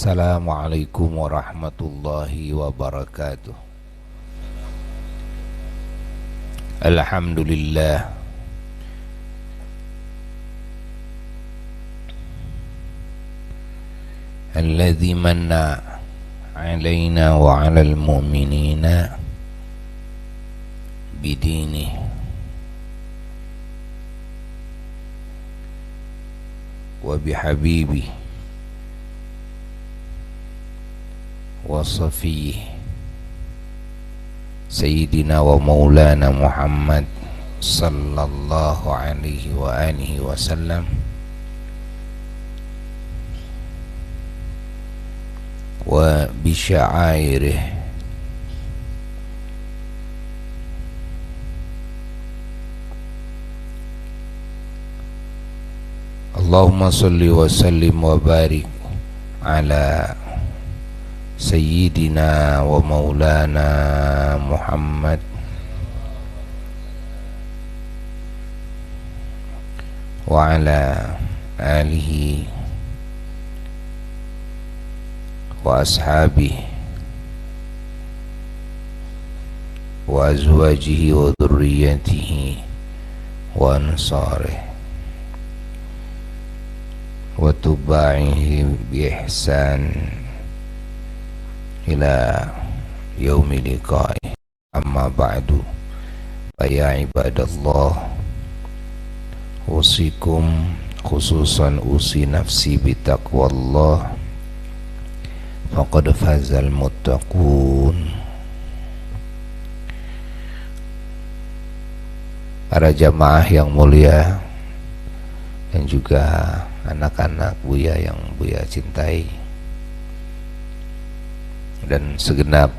Assalamualaikum warahmatullahi wabarakatuh. Alhamdulillah alladzi manna alaina wa alal mu'minina bidinih wa bihabibih wa safiyih Sayyidina wa maulana Muhammad sallallahu alaihi wa alihi wasallam wa bi sya'airih Allahumma salli wa sallim wa barik ala Sayyidina wa maulana Muhammad wa ala alihi wa ashabihi wa azwajihi wa dhurriyyatihi wa ansarihi wa tuba'ihi bi ihsan ila yaumi liqa'i. Amma ba'du, fa ya ibadallah, usikum khususan usi nafsi bitaqwallah, faqad fazal muttaqun. Para jamaah yang mulia dan juga anak-anak Buya yang Buya cintai, dan segenap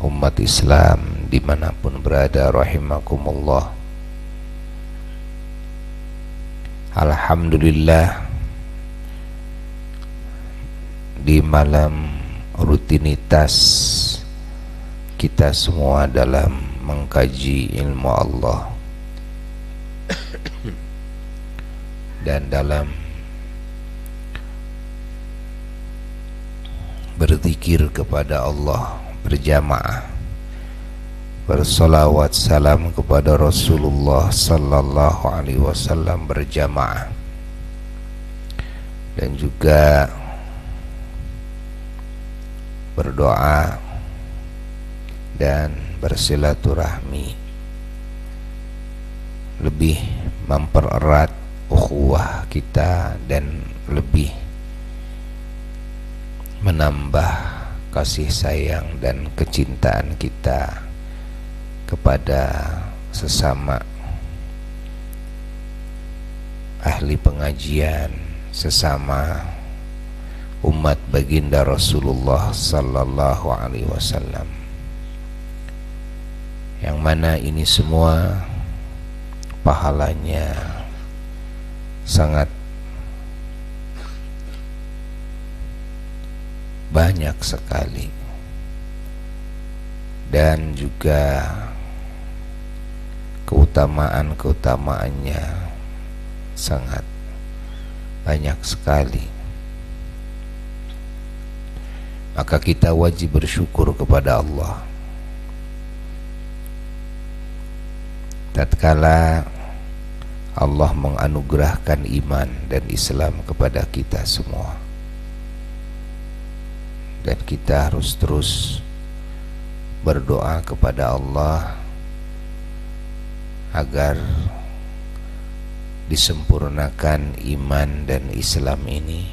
umat Islam dimanapun berada, rahimakumullah. Alhamdulillah, di malam rutinitas kita semua dalam mengkaji ilmu Allah dan dalam berzikir kepada Allah berjamaah, bersolawat salam kepada Rasulullah sallallahu alaihi wasallam berjamaah, dan juga berdoa dan bersilaturahmi, lebih mempererat ukhuwah kita dan lebih menambah kasih sayang dan kecintaan kita kepada sesama ahli pengajian, sesama umat baginda Rasulullah sallallahu alaihi wasallam, yang mana ini semua pahalanya sangat banyak sekali, dan juga keutamaan-keutamaannya sangat banyak sekali. Maka kita wajib bersyukur kepada Allah tatkala Allah menganugerahkan iman dan Islam kepada kita semua. Dan kita harus terus berdoa kepada Allah agar disempurnakan iman dan Islam ini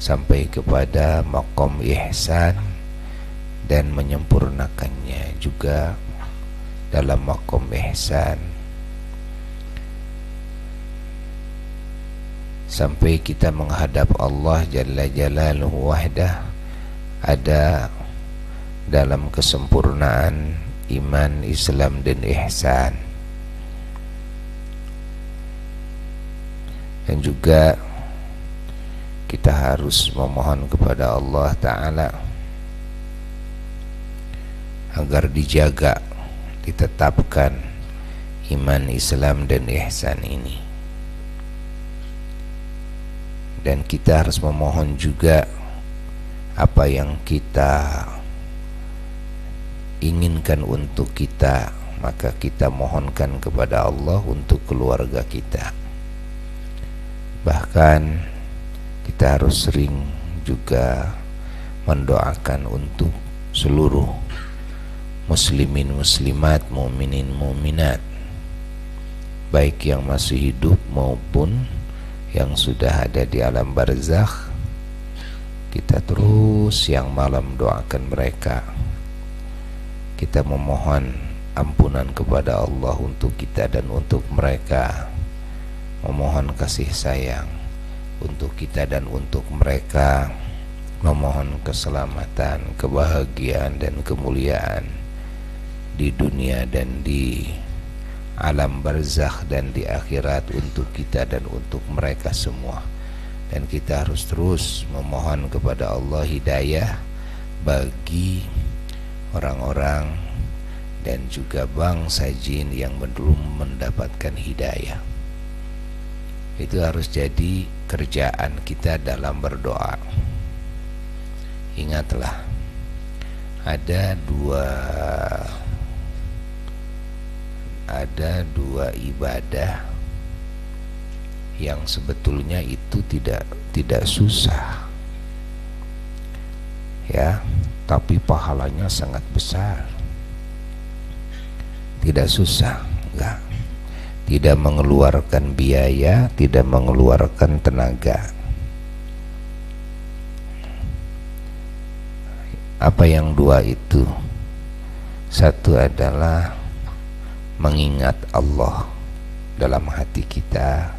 sampai kepada maqam ihsan, dan menyempurnakannya juga dalam maqam ihsan sampai kita menghadap Allah Jalla Jalaluhu wahdah, ada dalam kesempurnaan iman, Islam dan ihsan. Dan juga kita harus memohon kepada Allah Ta'ala agar dijaga, ditetapkan iman, Islam dan ihsan ini. Dan kita harus memohon juga apa yang kita inginkan untuk kita, maka kita mohonkan kepada Allah untuk keluarga kita. Bahkan kita harus sering juga mendoakan untuk seluruh muslimin muslimat, mukminin muminat, baik yang masih hidup maupun yang sudah ada di alam barzakh. Kita terus siang malam doakan mereka. Kita memohon ampunan kepada Allah untuk kita dan untuk mereka, memohon kasih sayang untuk kita dan untuk mereka, memohon keselamatan, kebahagiaan dan kemuliaan di dunia dan di alam barzakh dan di akhirat untuk kita dan untuk mereka semua. Dan kita harus terus memohon kepada Allah hidayah bagi orang-orang dan juga bangsa jin yang belum mendapatkan hidayah. Itu harus jadi kerjaan kita dalam berdoa. Ingatlah, ada dua ibadah yang sebetulnya itu tidak susah, ya, tapi pahalanya sangat besar. Tidak susah, enggak. Tidak mengeluarkan biaya, tidak mengeluarkan tenaga. Apa yang dua itu? Satu adalah mengingat Allah dalam hati kita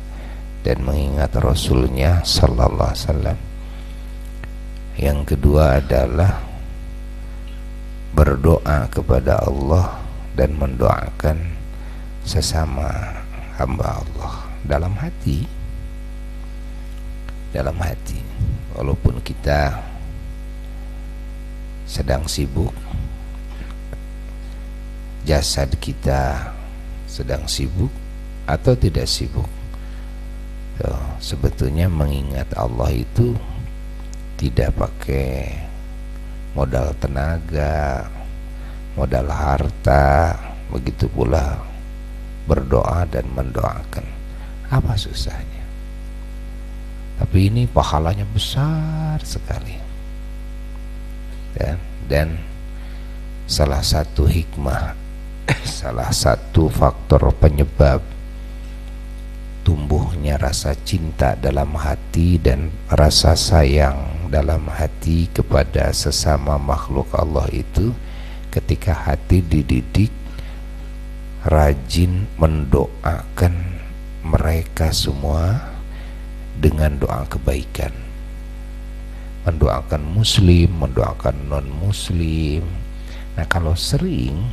dan mengingat Rasulnya sallallahu alaihi wasallam. Yang kedua adalah berdoa kepada Allah dan mendoakan sesama hamba Allah dalam hati. Dalam hati, walaupun kita sedang sibuk, jasad kita sedang sibuk atau tidak sibuk, sebetulnya mengingat Allah itu tidak pakai modal tenaga, modal harta. Begitu pula berdoa dan mendoakan. Apa susahnya? Tapi ini pahalanya besar sekali. Dan salah satu hikmah, salah satu faktor penyebab tumbuhnya rasa cinta dalam hati dan rasa sayang dalam hati kepada sesama makhluk Allah itu ketika hati dididik rajin mendoakan mereka semua dengan doa kebaikan, mendoakan muslim, mendoakan non muslim. Nah, kalau sering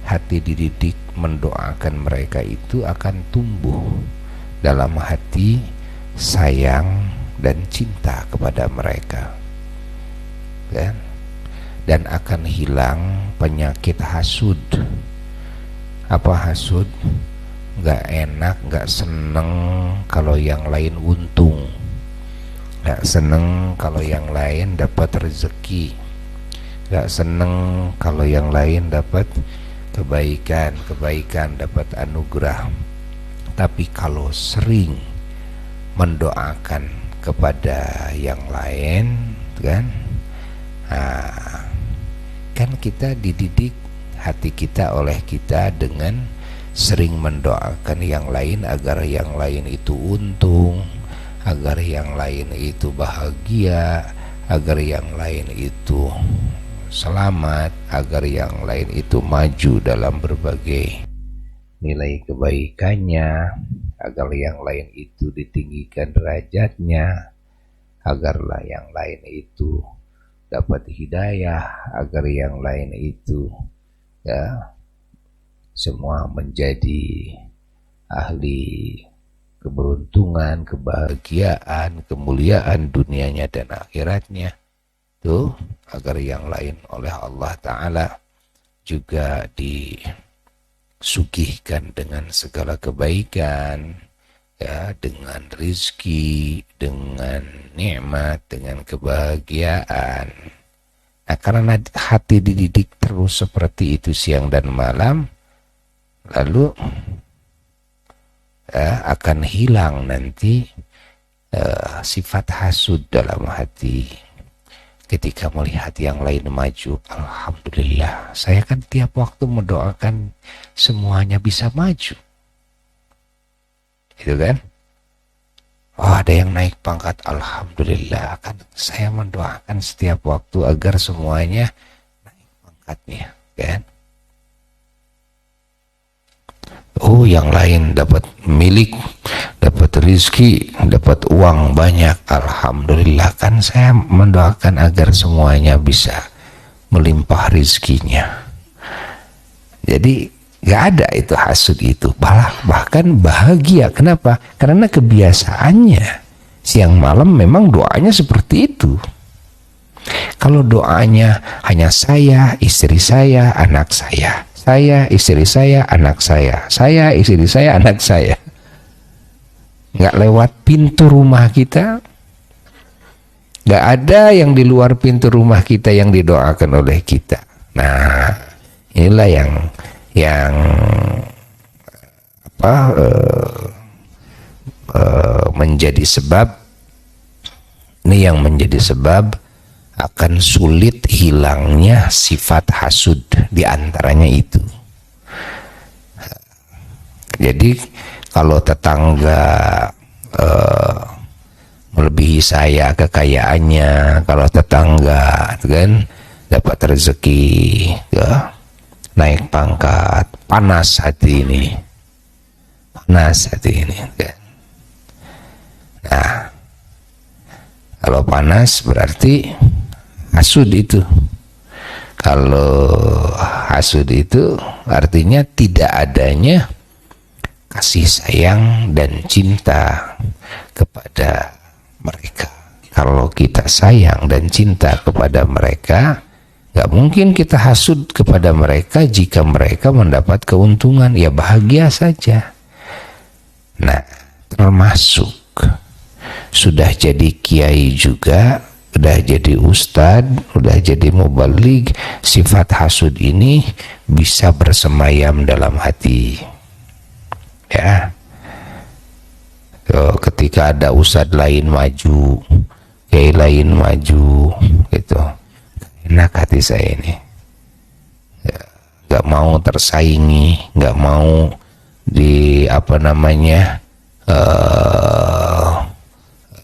hati dididik mendoakan mereka, itu akan tumbuh dalam hati sayang dan cinta kepada mereka, kan? Dan akan hilang penyakit hasud. Apa hasud? Gak enak, gak seneng kalau yang lain untung, gak seneng kalau yang lain dapat rezeki, gak seneng kalau yang lain dapat kebaikan, dapat anugerah. Tapi kalau sering mendoakan kepada yang lain, kan kita dididik hati kita oleh kita dengan sering mendoakan yang lain agar yang lain itu untung, agar yang lain itu bahagia, agar yang lain itu selamat, agar yang lain itu maju dalam berbagai nilai kebaikannya, agar yang lain itu ditinggikan derajatnya, agarlah yang lain itu dapat hidayah, agar yang lain itu semua menjadi ahli keberuntungan, kebahagiaan, kemuliaan dunianya dan akhiratnya. Tuh, agar yang lain oleh Allah Ta'ala juga disuguhkan dengan segala kebaikan, ya, dengan rizki, dengan nikmat, dengan kebahagiaan. Nah, karena hati dididik terus seperti itu siang dan malam, lalu akan hilang nanti sifat hasud dalam hati. Ketika melihat yang lain maju, alhamdulillah, saya kan tiap waktu mendoakan semuanya bisa maju. Itu kan? Oh, ada yang naik pangkat, alhamdulillah, kan saya mendoakan setiap waktu agar semuanya naik pangkatnya, kan? Oh, yang lain dapat milik, dapat rezeki, dapat uang banyak, alhamdulillah, kan saya mendoakan agar semuanya bisa melimpah rezekinya. Jadi gak ada itu hasud itu, bahkan bahagia. Kenapa? Karena kebiasaannya siang malam memang doanya seperti itu. Kalau doanya hanya saya, istri saya, anak saya, saya, istri saya, anak saya istri saya, anak saya, nggak lewat pintu rumah kita, nggak ada yang di luar pintu rumah kita yang didoakan oleh kita. Nah, inilah yang menjadi sebab, ini yang menjadi sebab akan sulit hilangnya sifat hasud, diantaranya itu. Jadi kalau tetangga melebihi saya kekayaannya, kalau tetangga kan dapat rezeki, ya, naik pangkat, panas hati ini kan. Nah, kalau panas berarti hasud itu. Kalau hasud itu artinya tidak adanya kasih sayang dan cinta kepada mereka. Kalau kita sayang dan cinta kepada mereka, gak mungkin kita hasud kepada mereka. Jika mereka mendapat keuntungan, ya bahagia saja. Nah, termasuk sudah jadi kiai juga, udah jadi ustadz, udah jadi mubaligh, sifat hasud ini bisa bersemayam dalam hati. Ya, ketika ada ustadz lain maju, kiai lain maju, gitu, enak hati saya ini. Ya, gak mau tersaingi, gak mau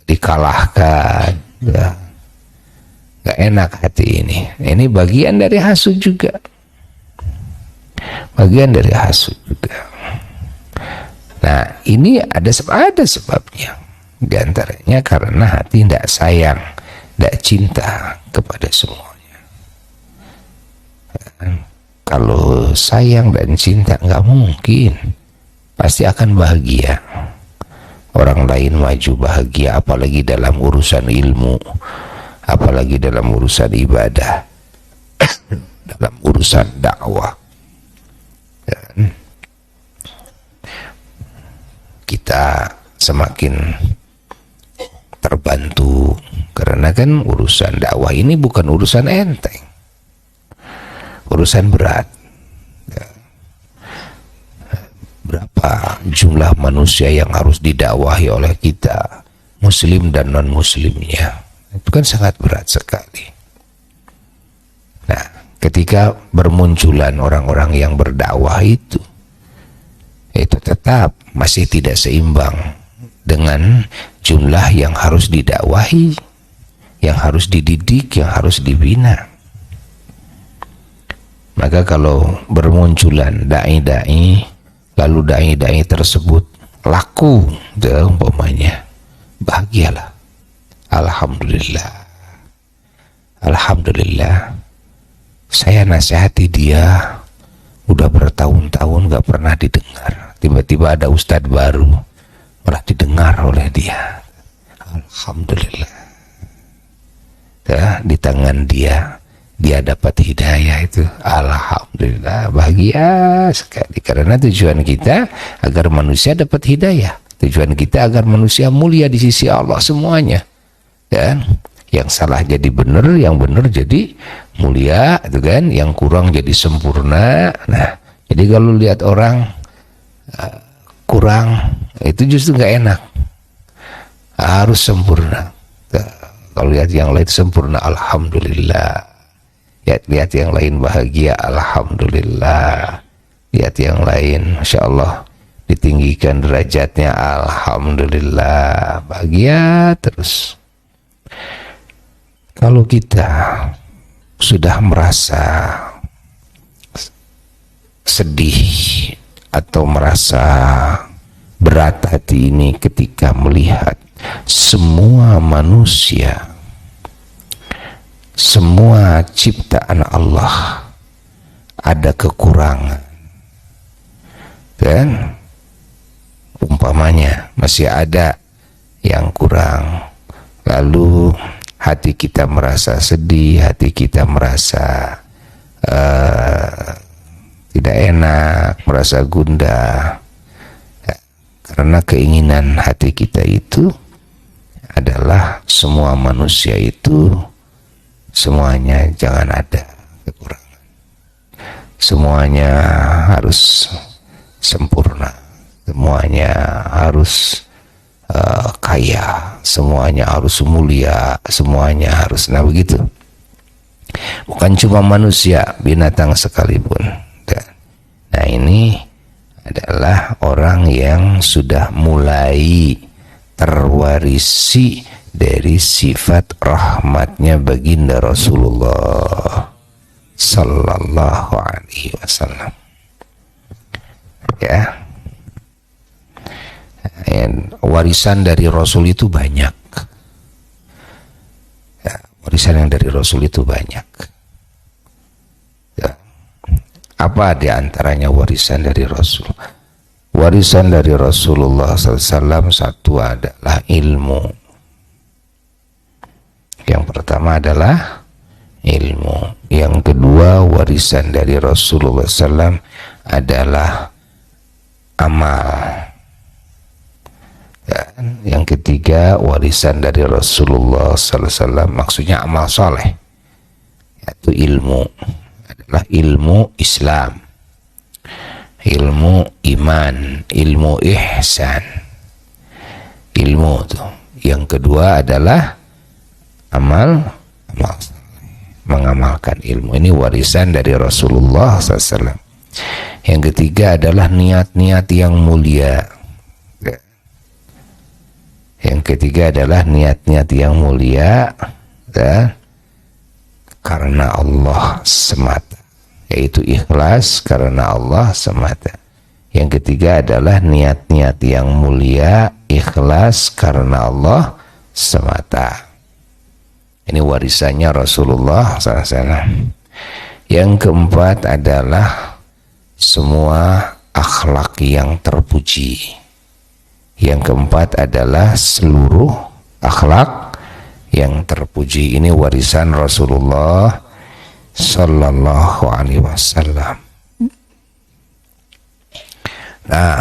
dikalahkan. Ya, gak enak hati ini. Ini bagian dari hasud juga. Bagian dari hasud juga. Nah, ini ada sebabnya. Di antaranya karena hati tidak sayang, tidak cinta kepada semuanya. Kalau sayang dan cinta nggak mungkin, pasti akan bahagia. Orang lain maju bahagia, apalagi dalam urusan ilmu, apalagi dalam urusan ibadah, dalam urusan dakwah. Dan kita semakin terbantu, karena kan urusan dakwah ini bukan urusan enteng, urusan berat. Berapa jumlah manusia yang harus didakwahi oleh kita, muslim dan non muslimnya, itu kan sangat berat sekali. Nah, ketika bermunculan orang-orang yang berdakwah itu tetap masih tidak seimbang dengan jumlah yang harus didakwahi, yang harus dididik, yang harus dibina. Maka kalau bermunculan dai-dai, lalu dai-dai tersebut laku, umpamanya, bahagialah. Alhamdulillah, alhamdulillah, saya nasihati dia udah bertahun-tahun gak pernah didengar. Tiba-tiba ada ustadz baru, malah didengar oleh dia. Alhamdulillah. Ya, di tangan dia dapat hidayah itu. Alhamdulillah, bahagia sekali. Karena tujuan kita agar manusia dapat hidayah. Tujuan kita agar manusia mulia di sisi Allah semuanya. Dan yang salah jadi benar, yang benar jadi mulia, itu kan, yang kurang jadi sempurna. Nah, jadi kalau lihat orang kurang, itu justru nggak enak. Harus sempurna. Kalau lihat yang lain sempurna, alhamdulillah. Lihat yang lain bahagia, alhamdulillah. Lihat yang lain, masya Allah, ditinggikan derajatnya, alhamdulillah. Bahagia terus. Kalau kita sudah merasa sedih atau merasa berat hati ini ketika melihat semua manusia, semua ciptaan Allah ada kekurangan, dan umpamanya masih ada yang kurang, lalu hati kita merasa sedih, hati kita merasa tidak enak, merasa gundah, karena keinginan hati kita itu adalah semua manusia itu semuanya jangan ada kekurangan, semuanya harus sempurna, semuanya harus kaya, semuanya harus mulia, semuanya harus, nah begitu. Bukan cuma manusia, binatang sekalipun. Nah, ini adalah orang yang sudah mulai terwarisi dari sifat rahmatnya baginda Rasulullah sallallahu alaihi wasallam. Ya, warisan dari Rasul itu banyak. Ya, warisan yang dari Rasul itu banyak. Ya. Apa di antaranya warisan dari Rasul? Warisan dari Rasulullah SAW satu adalah ilmu. Yang pertama adalah ilmu. Yang kedua, warisan dari Rasulullah SAW adalah amal. Dan yang ketiga, warisan dari Rasulullah SAW maksudnya amal soleh, yaitu ilmu, adalah ilmu Islam, ilmu iman, ilmu ihsan, ilmu itu. Yang kedua adalah amal mengamalkan ilmu. Ini warisan dari Rasulullah SAW. Yang ketiga adalah niat-niat yang mulia. Yang ketiga adalah niat-niat yang mulia dan karena Allah semata, yaitu ikhlas karena Allah semata. Yang ketiga adalah niat-niat yang mulia, ikhlas karena Allah semata. Ini warisannya Rasulullah SAW. Yang keempat adalah semua akhlak yang terpuji. Yang keempat adalah seluruh akhlak yang terpuji. Ini warisan Rasulullah sallallahu alaihi wasallam. Nah,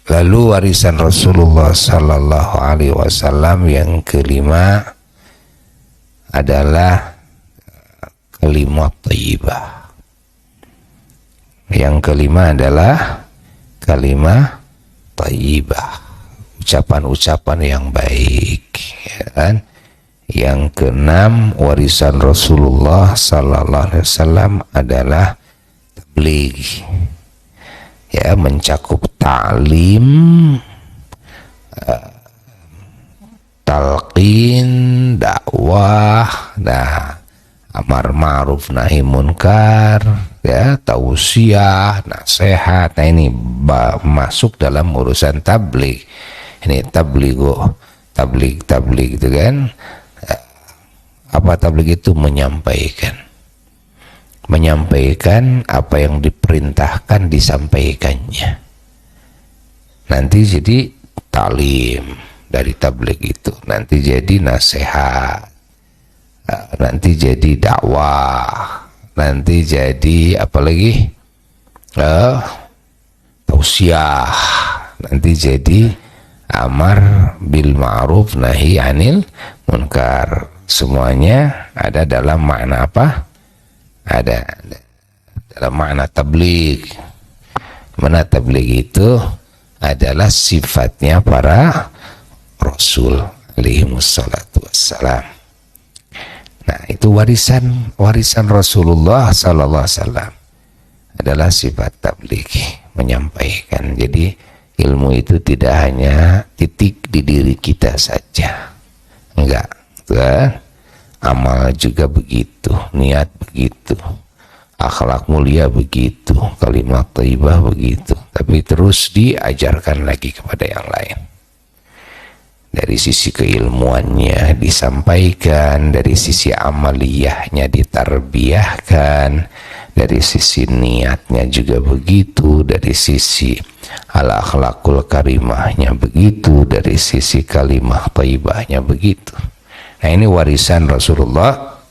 lalu warisan Rasulullah sallallahu alaihi wasallam yang kelima adalah kalimat thayyibah. Yang kelima adalah kalimat thayyibah, ucapan-ucapan yang baik, ya kan? Yang keenam, warisan Rasulullah sallallahu alaihi wasallam adalah tabligh, ya, mencakup ta'lim, talqin, dakwah, nah, amar ma'ruf nahi munkar, ya, tausiah, nasihat. Nah, ini masuk dalam urusan tabligh. Ini tabligh itu kan, apa tabligh itu? Menyampaikan apa yang diperintahkan disampaikannya. Nanti jadi talim dari tabligh itu, nanti jadi nasihat, nanti jadi dakwah, nanti jadi apa lagi, tausiah, nanti jadi amar bil ma'ruf nahi anil munkar. Semuanya ada dalam makna apa? Ada dalam makna tabligh. Mana tabligh itu adalah sifatnya para rasul alaihi wassalatu wassalam. Nah, itu warisan Rasulullah sallallahu alaihi wasallam adalah sifat tabligh, menyampaikan. Jadi ilmu itu tidak hanya titik di diri kita saja, enggak, kan? Amal juga begitu, niat begitu, akhlak mulia begitu, kalimat thayyibah begitu, tapi terus diajarkan lagi kepada yang lain. Dari sisi keilmuannya disampaikan, dari sisi amaliyahnya ditarbiyahkan, dari sisi niatnya juga begitu, dari sisi al-akhlakul karimahnya begitu, dari sisi kalimah thayyibahnya begitu. Nah, ini warisan Rasulullah,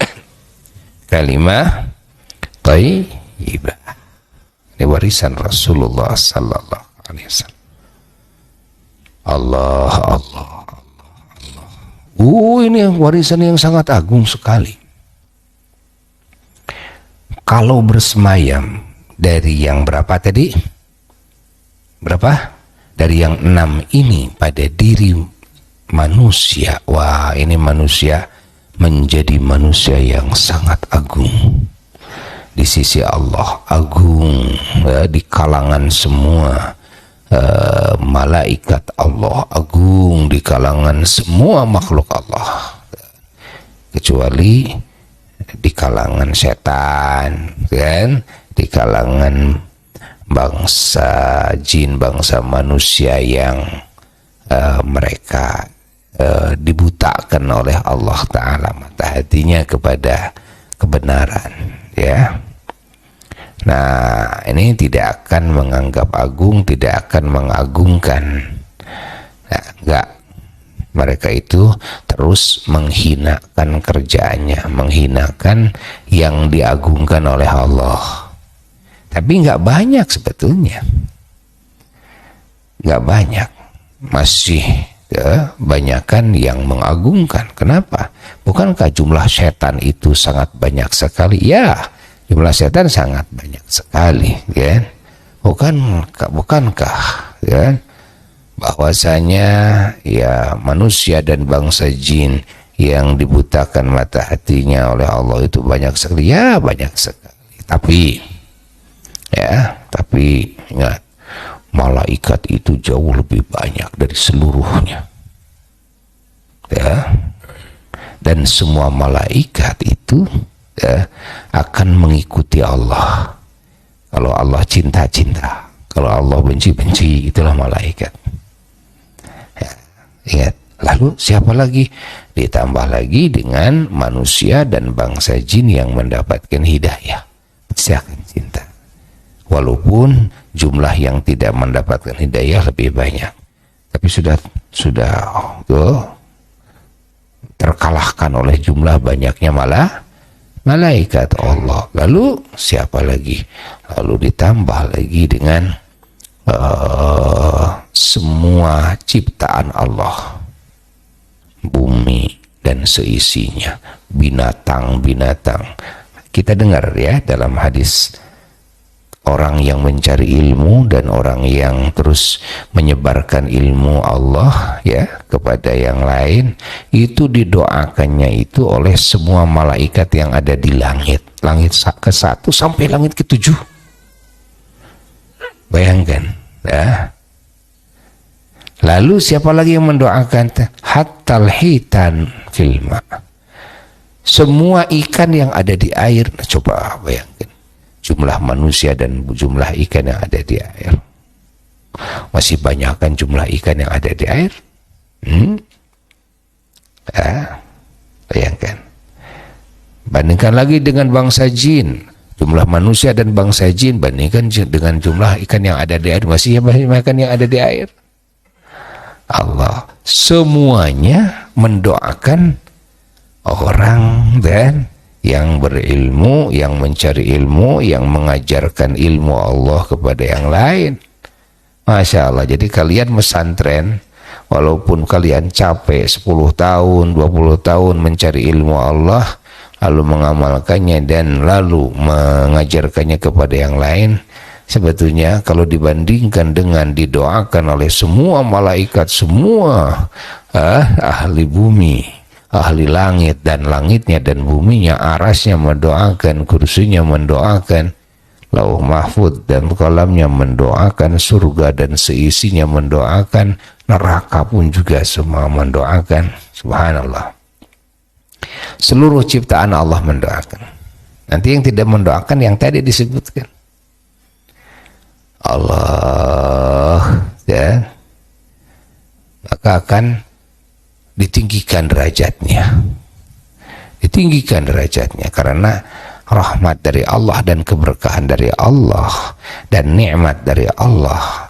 kalimah thayyibah. Ini warisan Rasulullah sallallahu alaihi wasallam. Allah, Allah, Allah, Allah. Ini warisan yang sangat agung sekali. Kalau bersemayam dari yang berapa tadi? Berapa? Dari yang 6 ini pada diri manusia. Wah, ini manusia menjadi manusia yang sangat agung di sisi Allah, agung di kalangan semua malaikat Allah, agung di kalangan semua makhluk Allah, kecuali di kalangan setan, kan? Di kalangan bangsa jin, bangsa manusia yang mereka dibutakan oleh Allah Ta'ala mata hatinya kepada kebenaran, ya. Nah, ini tidak akan menganggap agung, tidak akan mengagungkan. Nah, enggak. Mereka itu terus menghinakan kerjaannya, menghinakan yang diagungkan oleh Allah. Tapi enggak banyak sebetulnya. Enggak banyak. Masih banyakan yang mengagungkan. Kenapa? Bukankah jumlah setan itu sangat banyak sekali? Ya, jumlah setan sangat banyak sekali, ya. Bukankah, ya, bahwasanya ya manusia dan bangsa jin yang dibutakan mata hatinya oleh Allah itu banyak sekali? Ya, banyak sekali. Tapi ingat, malaikat itu jauh lebih banyak dari seluruhnya, ya. Dan semua malaikat itu, ya, akan mengikuti Allah. Kalau Allah cinta-cinta, kalau Allah benci-benci, itulah malaikat, ya. Ingat. Lalu siapa lagi? Ditambah lagi dengan manusia dan bangsa jin yang mendapatkan hidayah, pasti akan cinta. Walaupun jumlah yang tidak mendapatkan hidayah lebih banyak, tapi sudah terkalahkan oleh jumlah banyaknya malah malaikat Allah. Lalu siapa lagi? Lalu ditambah lagi dengan semua ciptaan Allah, bumi dan seisinya, binatang-binatang. Kita dengar, ya, dalam hadis, orang yang mencari ilmu dan orang yang terus menyebarkan ilmu Allah, ya, kepada yang lain, itu didoakannya itu oleh semua malaikat yang ada di langit ke-1 sampai langit ke-7. Bayangkan, ya. Lalu siapa lagi yang mendoakan? Hattal hitan fil ma. Semua ikan yang ada di air. Nah, coba bayangkan jumlah manusia dan jumlah ikan yang ada di air. Masih banyak kan jumlah ikan yang ada di air? Bayangkan. Bandingkan lagi dengan bangsa jin. Jumlah manusia dan bangsa jin, bandingkan dengan jumlah ikan yang ada di air. Masih banyak ikan yang ada di air. Allah semuanya mendoakan orang dan yang berilmu, yang mencari ilmu, yang mengajarkan ilmu Allah kepada yang lain. Masya Allah. Jadi kalian pesantren, walaupun kalian capek 10 tahun, 20 tahun mencari ilmu Allah, lalu mengamalkannya dan lalu mengajarkannya kepada yang lain, sebetulnya kalau dibandingkan dengan didoakan oleh semua malaikat, semua ahli bumi, ahli langit dan langitnya dan buminya, arasnya mendoakan, kursinya mendoakan, Lauh Mahfud dan kolamnya mendoakan, surga dan seisinya mendoakan, neraka pun juga semua mendoakan. Subhanallah. Seluruh ciptaan Allah mendoakan. Nanti yang tidak mendoakan yang tadi disebutkan. Allah ya, maka akan ditinggikan derajatnya. Ditinggikan derajatnya karena rahmat dari Allah dan keberkahan dari Allah dan nikmat dari Allah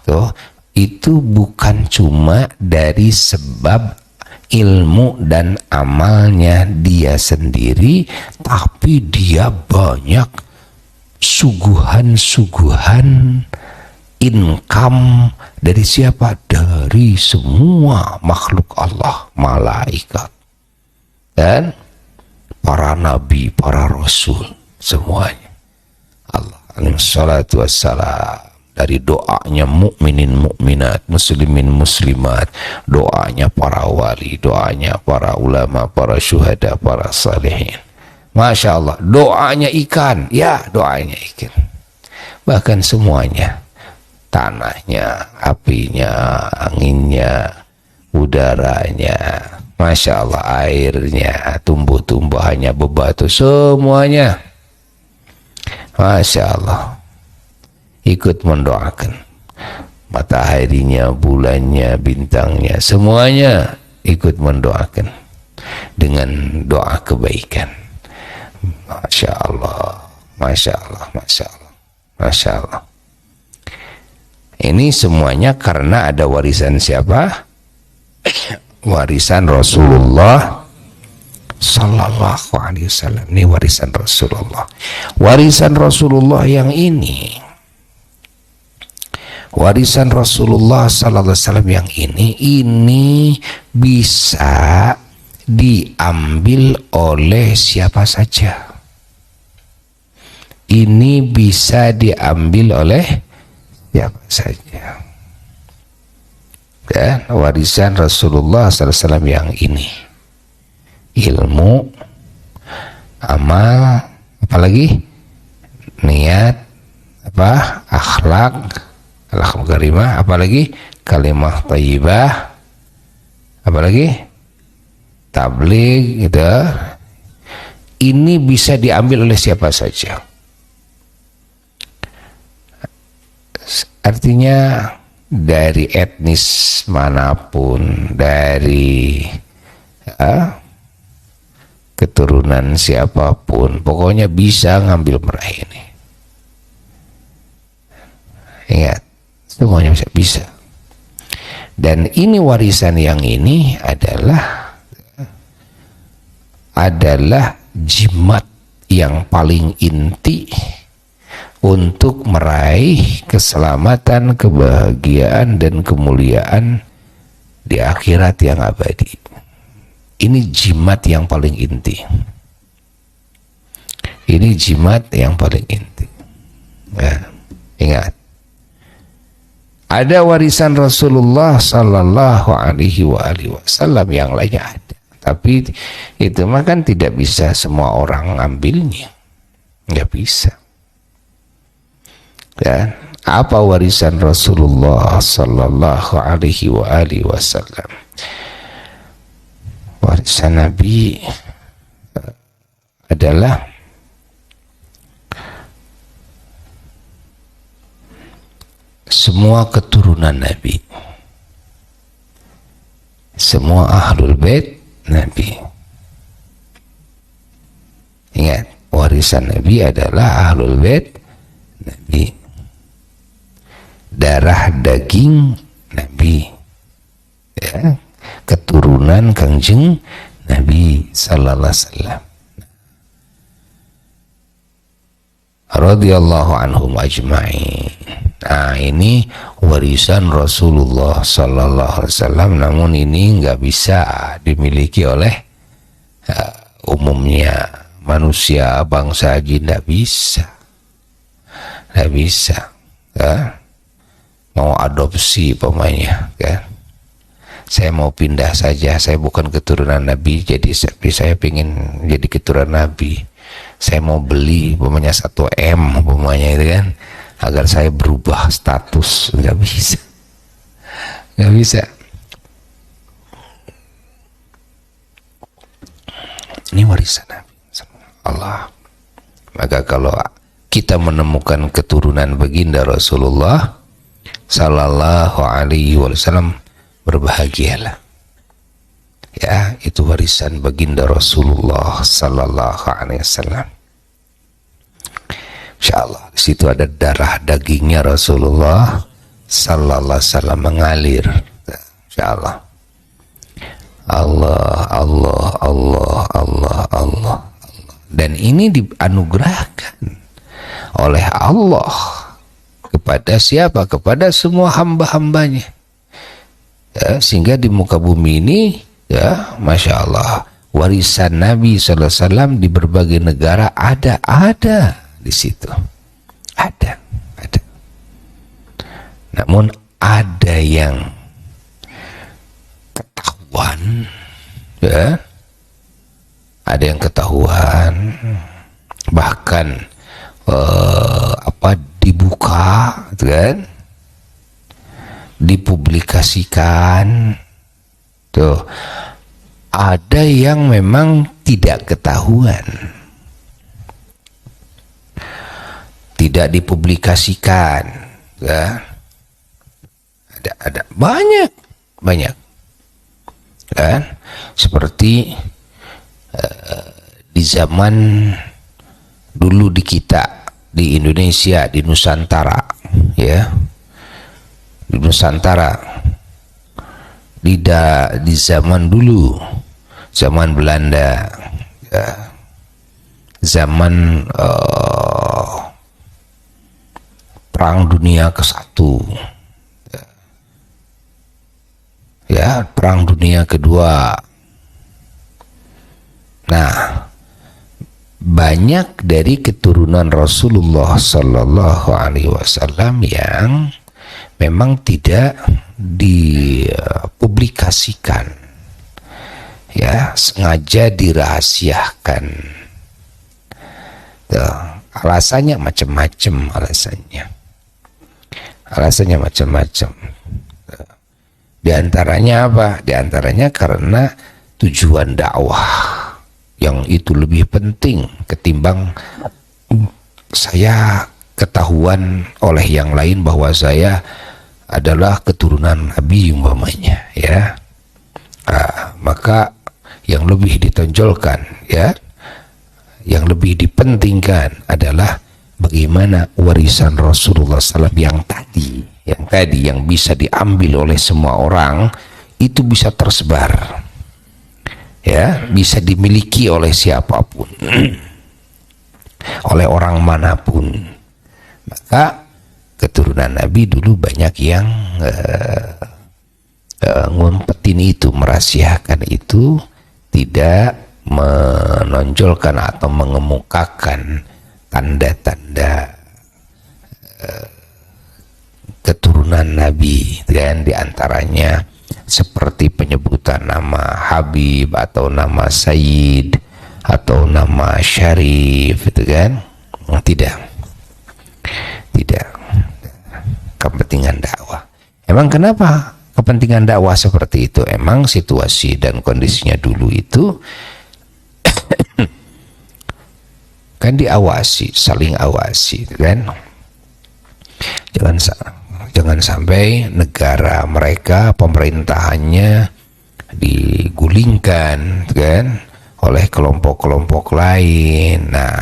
itu bukan cuma dari sebab ilmu dan amalnya dia sendiri, tapi dia banyak suguhan-suguhan income dari siapa? Dari semua makhluk Allah, malaikat dan para nabi, para rasul, semuanya. Allah alaihi salatu wassalam, dari doanya mukminin mukminat, muslimin muslimat, doanya para wali, doanya para ulama, para syuhada, para salihin. Masya Allah, doanya ikan, ya doanya ikan. Bahkan semuanya, tanahnya, apinya, anginnya, udaranya, Masya Allah, airnya, tumbuh-tumbuhannya, bebatu, semuanya, Masya Allah, ikut mendoakan. Mataharinya, bulannya, bintangnya, semuanya ikut mendoakan dengan doa kebaikan. Masya Allah, Masya Allah, Masya Allah, Masya Allah. Ini semuanya karena ada warisan siapa? Warisan Rasulullah Sallallahu Alaihi Wasallam. Ini warisan Rasulullah. Warisan Rasulullah yang ini, warisan Rasulullah Sallallahu Alaihi Wasallam yang ini bisa diambil oleh siapa saja. Ini bisa diambil oleh siapa saja. Dan warisan Rasulullah SAW yang ini, ilmu, amal, apalagi niat, akhlak karimah, apalagi kalimah thayyibah, apalagi tabligh gitu. Ini bisa diambil oleh siapa saja. Artinya dari etnis manapun, dari keturunan siapapun, pokoknya bisa ngambil meraih ini. Ingat, semuanya bisa. Dan ini warisan yang ini adalah jimat yang paling inti untuk meraih keselamatan, kebahagiaan, dan kemuliaan di akhirat yang abadi. Ini jimat yang paling inti. Ini jimat yang paling inti. Ya, ingat. Ada warisan Rasulullah Sallallahu Alaihi Wasallam yang lainnya ada. Tapi itu mah kan tidak bisa semua orang ambilnya. Nggak bisa. Dan apa warisan Rasulullah Sallallahu Alaihi Wasallam? Warisan Nabi adalah semua keturunan Nabi, semua ahlul bait Nabi. Ingat, warisan Nabi adalah ahlul bait Nabi, darah daging Nabi, ya, keturunan Kangjeng Nabi Sallallahu Alaihi Wasallam radhiyallahu anhum ajma'in. Nah, ini warisan Rasulullah Sallallahu Alaihi Wasallam, namun ini nggak bisa dimiliki oleh umumnya manusia, bangsa jin, nggak bisa, kan? Mau adopsi pemainnya, kan? Saya mau pindah saja, saya bukan keturunan Nabi, jadi saya pengen jadi keturunan Nabi. Saya mau beli pemainnya 1M pemainnya itu kan, agar saya berubah status. Nggak bisa, nggak bisa. Ini warisan Nabi Allah. Maka kalau kita menemukan keturunan baginda Rasulullah Sallallahu Alaihi Wasallam, berbahagialah. Ya, itu warisan baginda Rasulullah Sallallahu Alaihi Wasallam. Insyaallah di situ ada darah dagingnya Rasulullah Sallallahu Alaihi Wasallam mengalir. Insyaallah. Allah, Allah, Allah, Allah, Allah. Dan ini dianugerahkan oleh Allah kepada siapa? Kepada semua hamba-hambanya. Ya, sehingga di muka bumi ini, ya, Masya Allah, warisan Nabi Sallallahu Alaihi Wasallam di berbagai negara ada di situ, ada. Namun ada yang ketahuan, ya, ada yang ketahuan, bahkan dibuka, kan, dipublikasikan, tuh. Ada yang memang tidak ketahuan, tidak dipublikasikan, ya. Ada banyak, kan? Seperti di zaman dulu di kita, di Indonesia, di Nusantara, ya, di Nusantara, di zaman dulu, zaman Belanda, ya, zaman Perang Dunia ke-1, ya, Perang Dunia Kedua. Nah, banyak dari keturunan Rasulullah Sallallahu Alaihi Wasallam yang memang tidak dipublikasikan, ya, sengaja dirahasiakan. Tuh, alasannya macam-macam, alasannya macam-macam. Di antaranya apa? Di antaranya karena tujuan dakwah yang itu lebih penting ketimbang saya ketahuan oleh yang lain bahwa saya adalah keturunan Nabi umpamanya, ya. Maka yang lebih ditonjolkan, ya, yang lebih dipentingkan adalah bagaimana warisan Rasulullah SAW yang tadi yang bisa diambil oleh semua orang itu bisa tersebar, ya, bisa dimiliki oleh siapapun, oleh orang manapun. Maka keturunan Nabi dulu banyak yang ngumpetin itu, merahasiakan itu, tidak menonjolkan atau mengemukakan tanda-tanda keturunan Nabi, dan diantaranya seperti penyebutan nama Habib atau nama Sayyid atau nama Syarif, itu kan tidak kepentingan dakwah. Emang kenapa kepentingan dakwah seperti itu? Emang situasi dan kondisinya dulu itu kan diawasi, saling awasi, kan. Jangan sampai negara mereka, pemerintahannya digulingkan, kan, oleh kelompok-kelompok lain. Nah,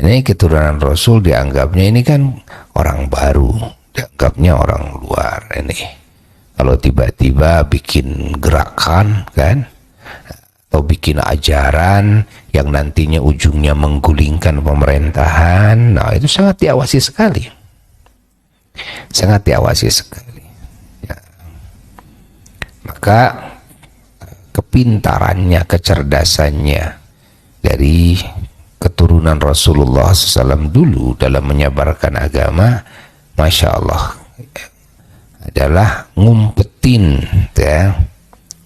ini keturunan Rasul dianggapnya ini kan orang baru, dianggapnya orang luar ini. Kalau tiba-tiba bikin gerakan, kan, atau bikin ajaran yang nantinya ujungnya menggulingkan pemerintahan, nah itu sangat diawasi sekali. sangat diawasi sekali. Ya. Maka kepintarannya, kecerdasannya dari keturunan Rasulullah SAW dulu dalam menyebarkan agama, Masya Allah, adalah ngumpetin, ya,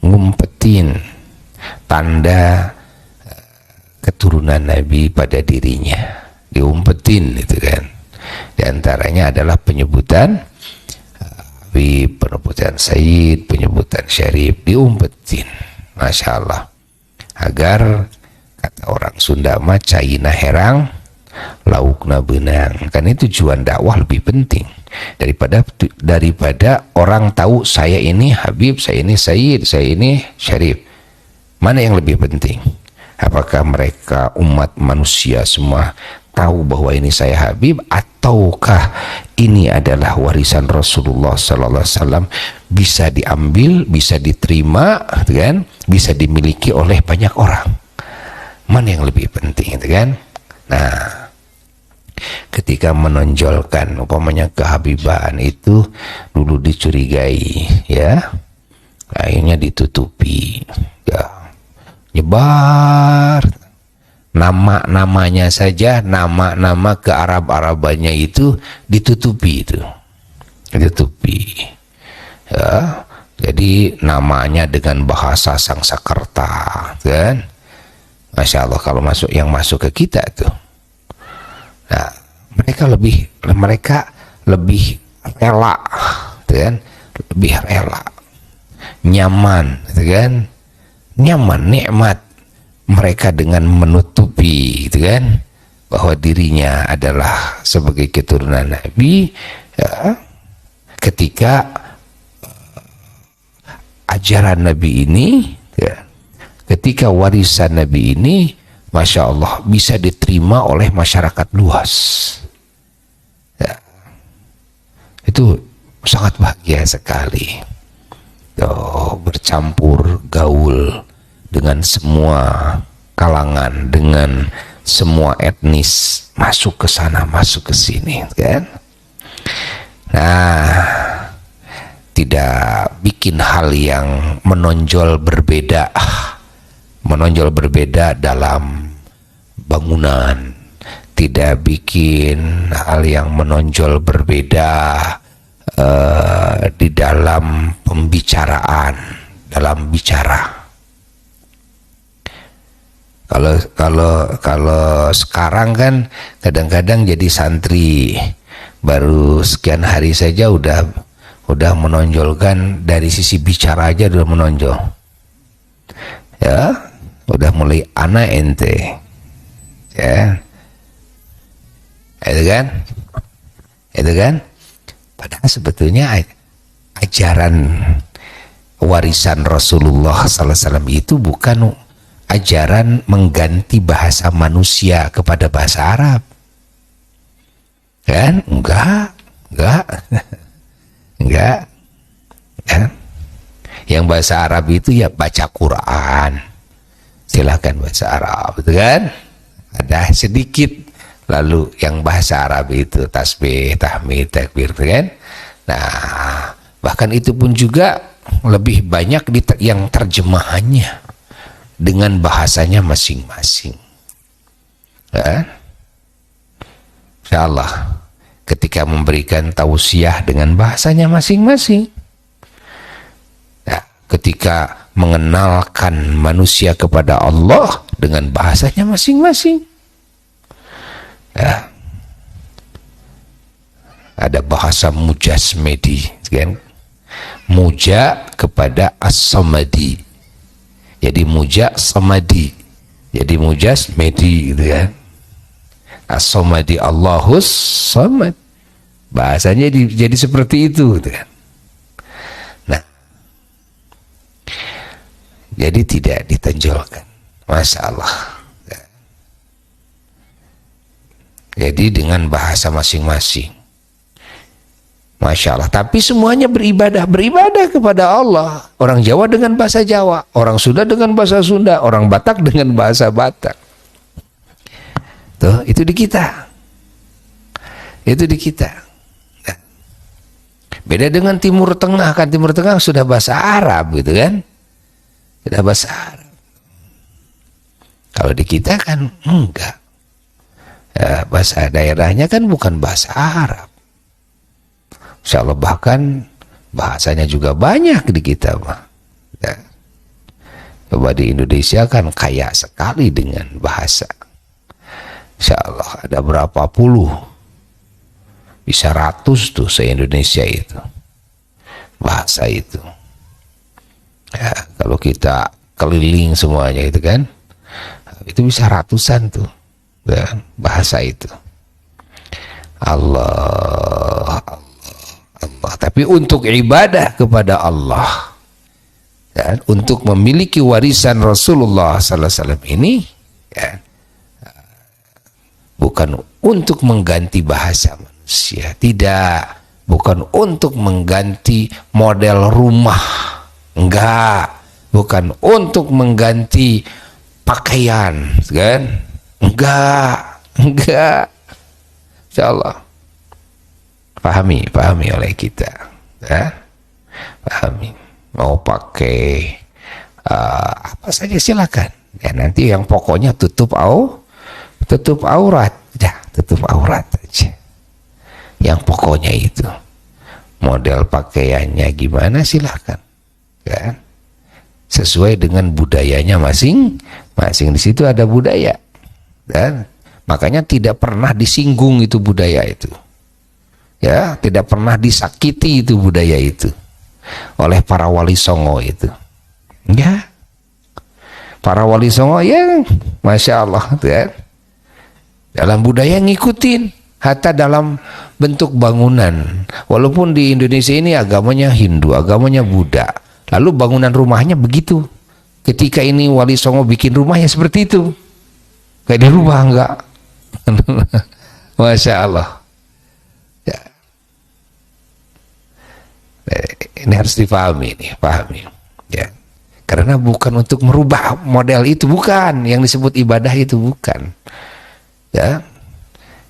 ngumpetin tanda keturunan Nabi pada dirinya, diumpetin itu kan. Di antaranya adalah penyebutan Habib, penyebutan Sayyid, penyebutan Syarif, diumpetin, Masya Allah, agar kata orang Sunda mah caina herang laukna benang. Kan itu tujuan dakwah lebih penting daripada orang tahu saya ini Habib, saya ini Sayyid, saya ini Syarif. Mana yang lebih penting? Apakah mereka umat manusia semua tahu bahwa ini saya Habib, ataukah ini adalah warisan Rasulullah Sallallahu Alaihi Wasallam, bisa diambil, bisa diterima, kan? Bisa dimiliki oleh banyak orang? Mana yang lebih penting, kan? Nah, ketika menonjolkan umpamanya kehabiban itu dulu dicurigai, ya, akhirnya ditutupi, ya, nyebar nama-namanya saja, nama-nama ke Arab-Arabannya itu ditutupi, ditutupi, ya. Jadi namanya dengan bahasa Sangsakerta, kan? Masya Allah, kalau yang masuk ke kita tuh, nah, mereka lebih rela, kan? Lebih rela, nyaman, kan? Nyaman, nikmat mereka dengan menutupi, kan, bahwa dirinya adalah sebagai keturunan Nabi, ya, ketika ajaran Nabi ini, ya, ketika warisan Nabi ini, Masya Allah, bisa diterima oleh masyarakat luas, ya, itu sangat bahagia sekali. Bercampur gaul dengan semua kalangan, dengan semua etnis, masuk ke sana, masuk ke sini, kan? Nah, tidak bikin hal yang menonjol berbeda dalam bangunan, tidak bikin hal yang menonjol berbeda di dalam pembicaraan, dalam bicara. Kalau sekarang kan kadang-kadang jadi santri baru sekian hari saja udah menonjolkan dari sisi bicara aja udah menonjol, ya, udah mulai ana ente, ya, itu kan. Padahal sebetulnya ajaran warisan Rasulullah Sallallahu Alaihi Wasallam itu bukan ajaran mengganti bahasa manusia kepada bahasa Arab, kan? Enggak, kan? Yang bahasa Arab itu ya baca Quran, silahkan bahasa Arab, itu kan? Ada sedikit. Lalu yang bahasa Arab itu tasbih, tahmid, takbir, kan? Nah, bahkan itu pun juga lebih banyak yang terjemahannya dengan bahasanya masing-masing, kan? Insyaallah ketika memberikan tausiah dengan bahasanya masing-masing, nah, ketika mengenalkan manusia kepada Allah dengan bahasanya masing-masing, ya, ada bahasa mujasmedi, kan? Muja kepada as-samadi, jadi muja samadi, jadi mujasmedi, gitu kan? As-samadi Allahus samad, bahasanya jadi seperti itu, gitu kan? Nah, jadi tidak ditonjolkan, Masya Allah. Jadi dengan bahasa masing-masing, Masya Allah. Tapi semuanya beribadah kepada Allah. Orang Jawa dengan bahasa Jawa, orang Sunda dengan bahasa Sunda, orang Batak dengan bahasa Batak. Tuh, itu di kita. Itu di kita. Nah, Beda dengan Timur Tengah, kan Timur Tengah sudah bahasa Arab gitu kan, sudah bahasa Arab. Kalau di kita kan enggak, ya, bahasa daerahnya kan bukan bahasa Arab. Insya Allah bahkan bahasanya juga banyak di kita, Pak. Ya. Coba di Indonesia kan kaya sekali dengan bahasa. Insya Allah ada berapa puluh, bisa ratus tuh se-Indonesia itu bahasa itu. Ya, kalau kita keliling semuanya itu kan, itu bisa ratusan tuh ya, bahasa itu. Allah, Allah. Tapi untuk ibadah kepada Allah dan untuk memiliki warisan Rasulullah Sallallahu Alaihi Wasallam ini, ya, bukan untuk mengganti bahasa manusia, tidak, bukan untuk mengganti model rumah, enggak, bukan untuk mengganti pakaian, kan? Enggak. Insyaallah pahami oleh kita, ya? Pahami. Mau pakai apa saja silakan. Ya, nanti yang pokoknya tutup aurat, ya, tutup aurat aja. Yang pokoknya itu, model pakaiannya gimana silahkan, kan? Sesuai dengan budayanya masing-masing. Di situ ada budaya, dan makanya tidak pernah disinggung itu budaya itu, ya, tidak pernah disakiti itu budaya itu oleh para wali songo itu, ya. Para wali songo ya, masya Allah, ya, dalam budaya ngikutin. Hatta dalam bentuk bangunan, walaupun di Indonesia ini agamanya Hindu, agamanya Buddha, lalu bangunan rumahnya begitu. Ketika ini wali songo bikin rumahnya seperti itu, kayak dirubah enggak? Masya Allah, ya. Ini harus dipahami, pahami, ya. Karena bukan untuk merubah model itu, bukan yang disebut ibadah itu, bukan, ya.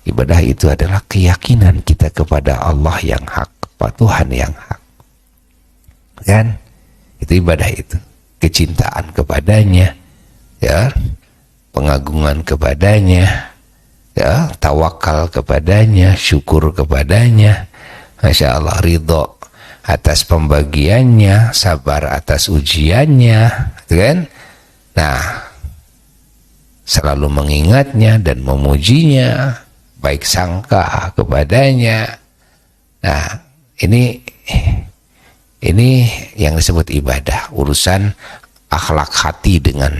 Ibadah itu adalah keyakinan kita kepada Allah yang hak, Tuhan yang hak, kan? Itu ibadah itu, kecintaan kepadanya, ya, pengagungan kepadanya, ya, tawakal kepadanya, syukur kepadanya, masya Allah, ridho atas pembagiannya, sabar atas ujiannya, kan? Nah, selalu mengingatnya dan memujinya, baik sangka kepadanya. Nah, ini yang disebut ibadah, urusan akhlak hati dengan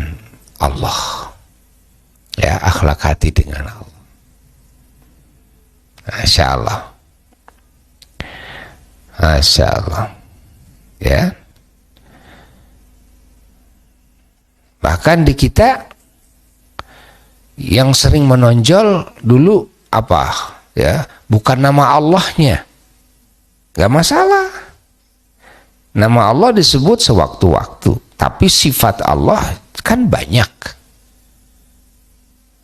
Allah, ya, akhlak hati dengan Allah. Masya Allah, masya Allah, ya. Bahkan di kita yang sering menonjol dulu apa, ya, bukan nama Allahnya, gak masalah, nama Allah disebut sewaktu-waktu, tapi sifat Allah kan banyak.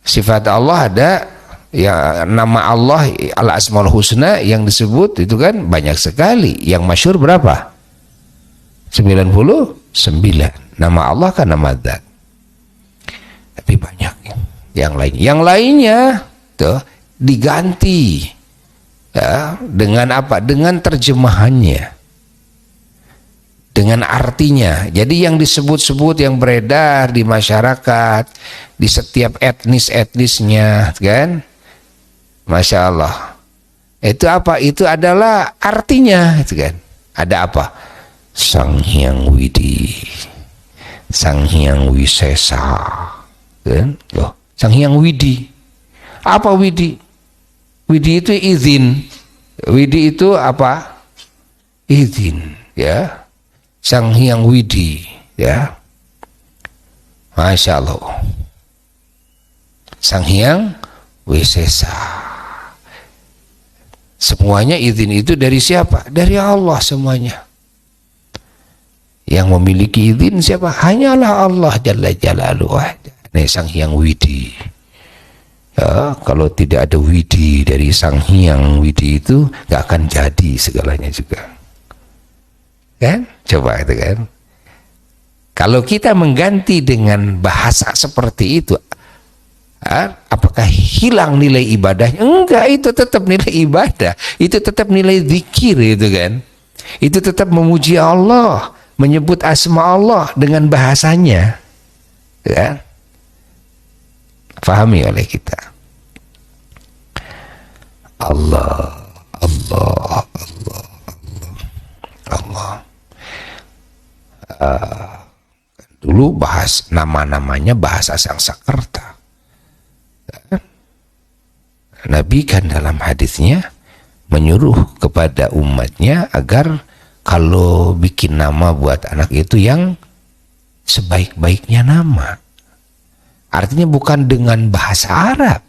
Sifat Allah ada, ya, nama Allah Al-Asmaul Husna yang disebut itu kan banyak sekali. Yang masyhur berapa? 99 nama Allah kan nama Dzat. Tapi banyak yang lain. Yang lainnya tuh diganti, ya, dengan apa? Dengan terjemahannya, dengan artinya. Jadi yang disebut-sebut, yang beredar di masyarakat, di setiap etnisnya, kan? Masya Allah. Itu apa? Itu adalah artinya, itu kan? Ada apa? Sang Hyang Widi, Sang Hyang Wisesa, kan? Loh, Sang Hyang Widi. Apa Widi? Widi itu izin. Widi itu apa? Izin, ya. Sang Hyang Widi, ya. Masya Allah. Sang Hyang Wisesa. Semuanya izin itu dari siapa? Dari Allah semuanya. Yang memiliki izin siapa? Hanyalah Allah Jalla Jalaluhu. Ini Sang Hyang Widi. Ya, kalau tidak ada Widi dari Sang Hyang Widi itu, gak akan jadi segalanya juga. kan? Coba itu kan. Kalau kita mengganti dengan bahasa seperti itu, apakah hilang nilai ibadahnya? Enggak, itu tetap nilai ibadah, itu tetap nilai zikir itu kan. Itu tetap memuji Allah, menyebut asma Allah dengan bahasanya, ya. Pahami oleh kita. Allah, Allah, Allah, Allah, Allah. Dulu bahas nama-namanya bahasa Sangsakerta. Nabi kan dalam hadisnya menyuruh kepada umatnya agar kalau bikin nama buat anak itu yang sebaik-baiknya nama. Artinya bukan dengan bahasa Arab,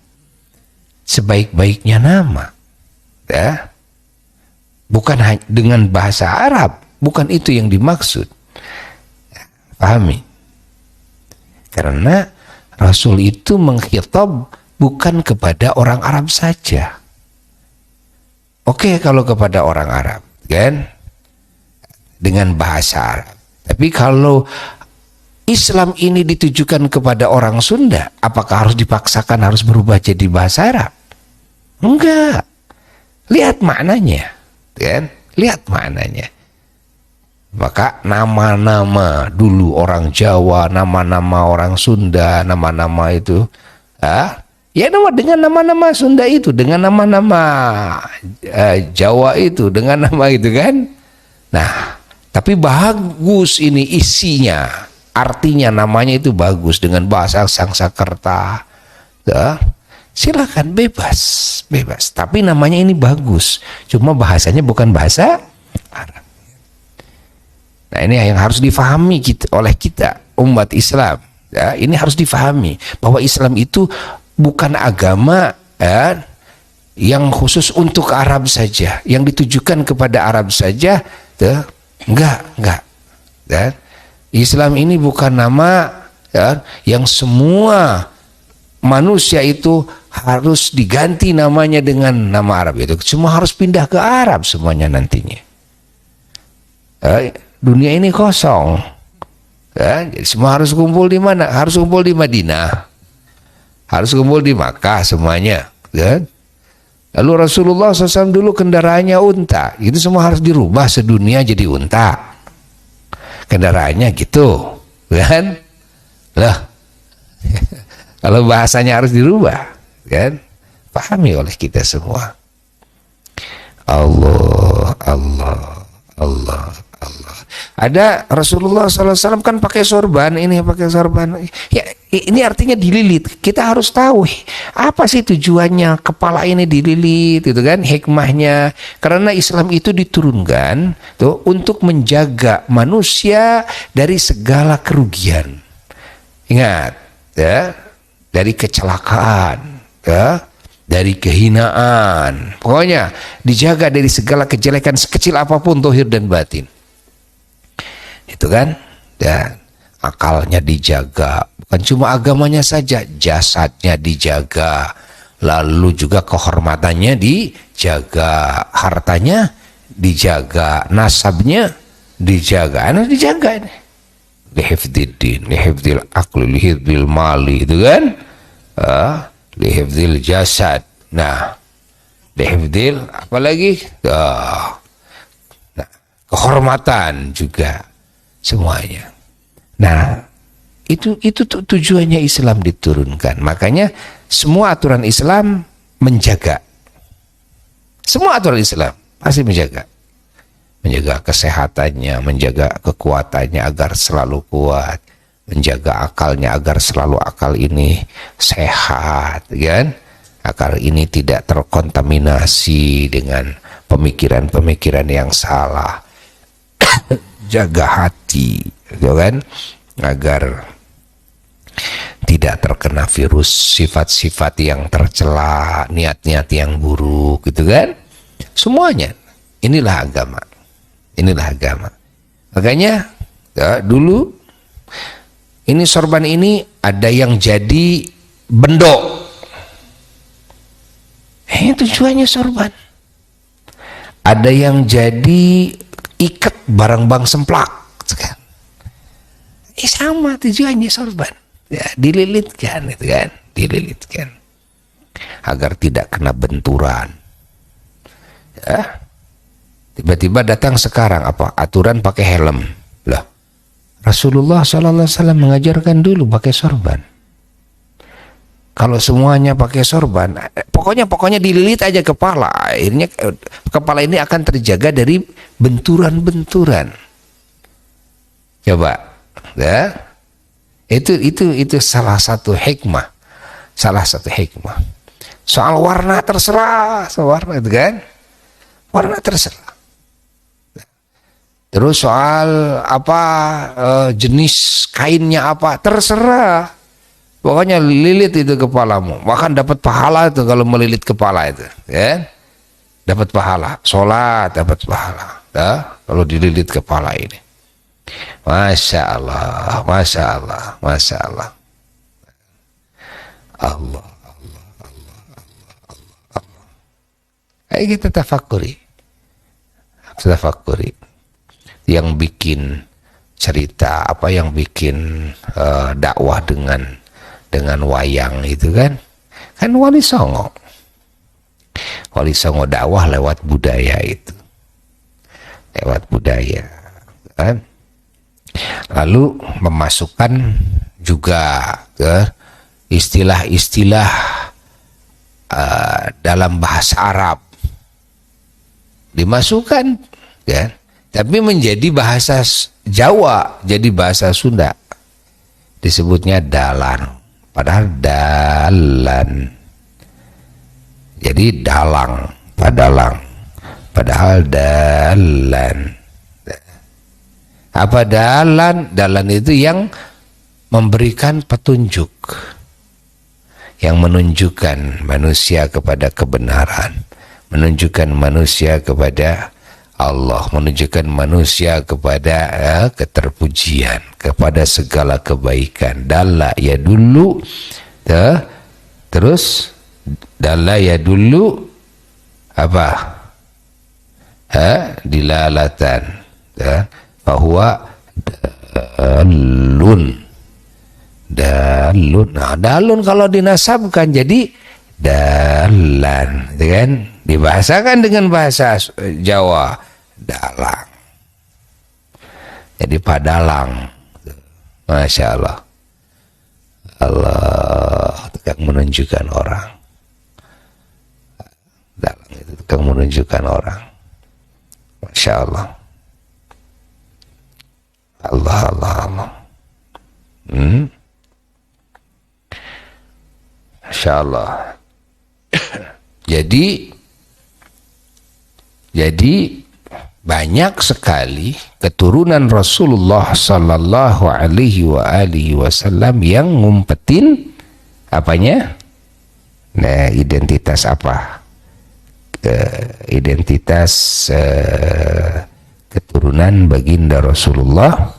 sebaik-baiknya nama, ya. Bukan dengan bahasa Arab, bukan itu yang dimaksud. Pahami? Karena Rasul itu mengkhitab bukan kepada orang Arab saja. Oke, kalau kepada orang Arab, kan? Dengan bahasa Arab. Tapi kalau Islam ini ditujukan kepada orang Sunda, apakah harus dipaksakan harus berubah jadi bahasa Arab? Enggak. Lihat maknanya, kan? Lihat maknanya. Maka nama-nama dulu orang Jawa, nama-nama orang Sunda, nama-nama itu, ya dengan nama-nama Sunda itu, dengan nama-nama Jawa itu, dengan nama itu kan. Nah, tapi bagus ini isinya, artinya namanya itu bagus dengan bahasa Sangsakerta. Ya, silakan bebas, bebas. Tapi namanya ini bagus, cuma bahasanya bukan bahasa Arab. Nah, ini yang harus difahami oleh kita umat Islam, ya. Ini harus difahami bahwa Islam itu bukan agama, ya, yang khusus untuk Arab saja, yang ditujukan kepada Arab saja, ya. Enggak, ya. Islam ini bukan nama, ya, yang semua manusia itu harus diganti namanya dengan nama Arab itu. Semua harus pindah ke Arab semuanya nantinya. Dunia ini kosong, ya, jadi semua harus kumpul di mana? Harus kumpul di Madinah, harus kumpul di Makkah semuanya, kan? Lalu Rasulullah SAW dulu kendaraannya unta, itu semua harus dirubah sedunia jadi unta, kendaraannya gitu, kan? Lah, kalau bahasanya harus dirubah, kan? Pahami oleh kita semua. Allah, Allah, Allah, Allah. Ada Rasulullah SAW kan pakai sorban, ini pakai sorban. Ya, ini artinya dililit. Kita harus tahu apa sih tujuannya kepala ini dililit, itu kan hikmahnya. Karena Islam itu diturunkan tuh untuk menjaga manusia dari segala kerugian. Ingat, ya, dari kecelakaan, ya, dari kehinaan. Pokoknya dijaga dari segala kejelekan sekecil apapun zahir dan batin. Itu kan, dan akalnya dijaga, bukan cuma agamanya saja, jasadnya dijaga, lalu juga kehormatannya dijaga, hartanya dijaga, nasabnya dijaga, dijaga ini. Lihifdiddin, lihifdil akli, lihifdil mali, itu kan, lihifdil jasad. Nah, lihifdil apalagi, nah, kehormatan juga. Semuanya. Nah, itu tujuannya Islam diturunkan. Makanya semua aturan Islam menjaga. Semua aturan Islam pasti menjaga. Menjaga kesehatannya, menjaga kekuatannya agar selalu kuat, menjaga akalnya agar selalu akal ini sehat, kan? Agar ini tidak terkontaminasi dengan pemikiran-pemikiran yang salah. Jaga hati, gitu kan, agar tidak terkena virus sifat-sifat yang tercela, niat-niat yang buruk, gitu kan. Semuanya inilah agama, inilah agama. Makanya ya, dulu ini sorban ini ada yang jadi bendok, tujuannya sorban. Ada yang jadi ikat barang bang semplak kan. Sama tujuannya sorban ya, dililitkan itu kan, dililitkan agar tidak kena benturan ya. Tiba-tiba datang sekarang apa aturan pakai helm lah. Rasulullah SAW mengajarkan dulu pakai sorban. Kalau semuanya pakai sorban, pokoknya dililit aja kepala, akhirnya kepala ini akan terjaga dari benturan-benturan. Coba, ya, itu salah satu hikmah, Soal warna terserah, soal warna itu kan, warna terserah. Terus soal apa jenis kainnya apa terserah. Pokoknya lilit itu kepalamu, bahkan dapat pahala itu kalau melilit kepala itu, ya, dapat pahala. Sholat dapat pahala, ya, kalau dililit kepala ini. Masya Allah, masya Allah, masya Allah. Allah, Allah, Allah, Allah, Allah. Ayo kita tafakuri, yang bikin cerita apa, yang bikin dakwah dengan wayang itu kan Wali Songo dakwah lewat budaya itu, lewat budaya kan. Lalu memasukkan juga ke istilah-istilah dalam bahasa Arab dimasukkan kan, tapi menjadi bahasa Jawa, jadi bahasa Sunda, disebutnya dalan. Padahal dalan, jadi dalang, padahal dalan. Apa dalan? Dalan itu yang memberikan petunjuk, yang menunjukkan manusia kepada kebenaran, menunjukkan manusia kepada Allah, menunjukkan manusia kepada keterpujian, kepada segala kebaikan. Dalla ya dulu, terus dalla ya dulu apa? Dilalatan, bahwa dalun. Nah, dalun kalau dinasabkan jadi dalan, kan? Dibahasakan dengan bahasa Jawa. Dalang, jadi padalang. Masya Allah, Allah tukang menunjukkan orang. Dalang itu tukang menunjukkan orang. Masya Allah, Allah, Allah, Allah. Masya Allah. Jadi banyak sekali keturunan Rasulullah Sallallahu Alaihi Wasallam yang ngumpetin apanya? Nah, identitas apa? Identitas keturunan baginda Rasulullah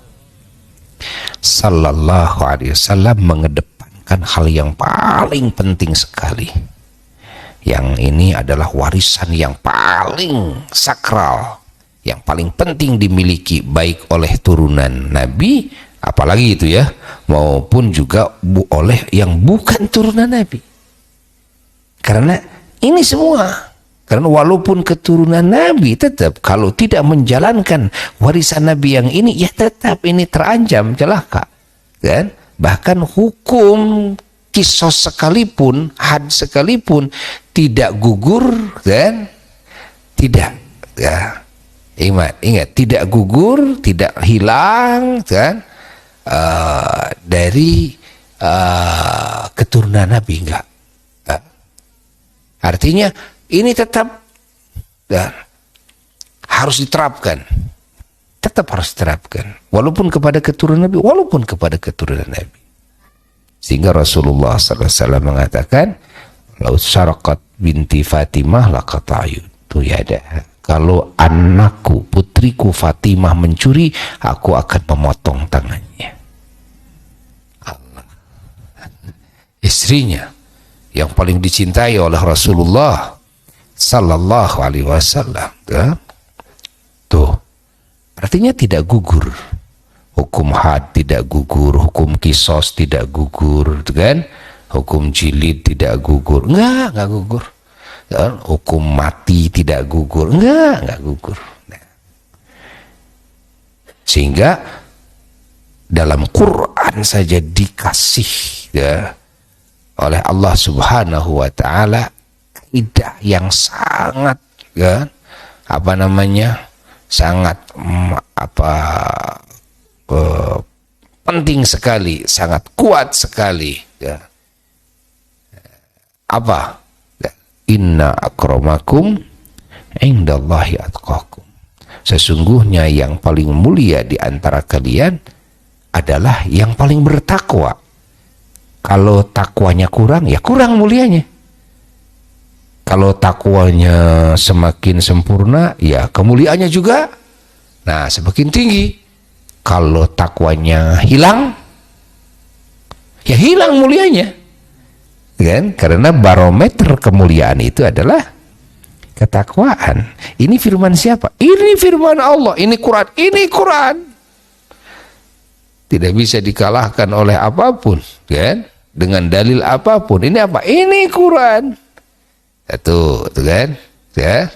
Sallallahu Alaihi Wasallam mengedepankan hal yang paling penting sekali. Yang ini adalah warisan yang paling sakral, yang paling penting dimiliki baik oleh turunan Nabi, apalagi itu ya, maupun juga oleh yang bukan turunan Nabi. Karena ini semua, karena walaupun keturunan Nabi, tetap kalau tidak menjalankan warisan Nabi yang ini, ya tetap ini terancam celaka, kan? Bahkan hukum kisos sekalipun, had sekalipun tidak gugur, kan? Tidak, ya. Ingat, tidak gugur, tidak hilang, kan? Dari keturunan Nabi, enggak. Artinya ini tetap harus diterapkan, tetap harus diterapkan, walaupun kepada keturunan Nabi, walaupun kepada keturunan Nabi. Sehingga Rasulullah SAW mengatakan, "Lau syaraqat binti Fatimah laqata'tu yadaha." Kalau anakku, putriku Fatimah mencuri, aku akan memotong tangannya. Allah. Istrinya yang paling dicintai oleh Rasulullah Sallallahu Alaihi Wasallam, tuh artinya tidak gugur. Hukum had tidak gugur, hukum kisos tidak gugur, kan? Hukum jilid tidak gugur, enggak gugur. Hukum mati tidak gugur, enggak gugur. Nah. Sehingga dalam Quran saja dikasih ya, oleh Allah Subhanahu wa taala kaidah yang sangat ya, sangat penting sekali, sangat kuat sekali ya. Apa? Inna akramakum indallahi atqakum. Sesungguhnya yang paling mulia di antara kalian adalah yang paling bertakwa. Kalau takwanya kurang, ya kurang mulianya. Kalau takwanya semakin sempurna, ya kemuliaannya juga semakin tinggi. Kalau takwanya hilang, ya hilang mulianya, kan? Karena barometer kemuliaan itu adalah ketakwaan. Ini firman siapa? Ini firman Allah. Ini Quran. Ini Quran. Tidak bisa dikalahkan oleh apapun, kan? Dengan dalil apapun. Ini apa? Ini Quran. Itu kan? Ya.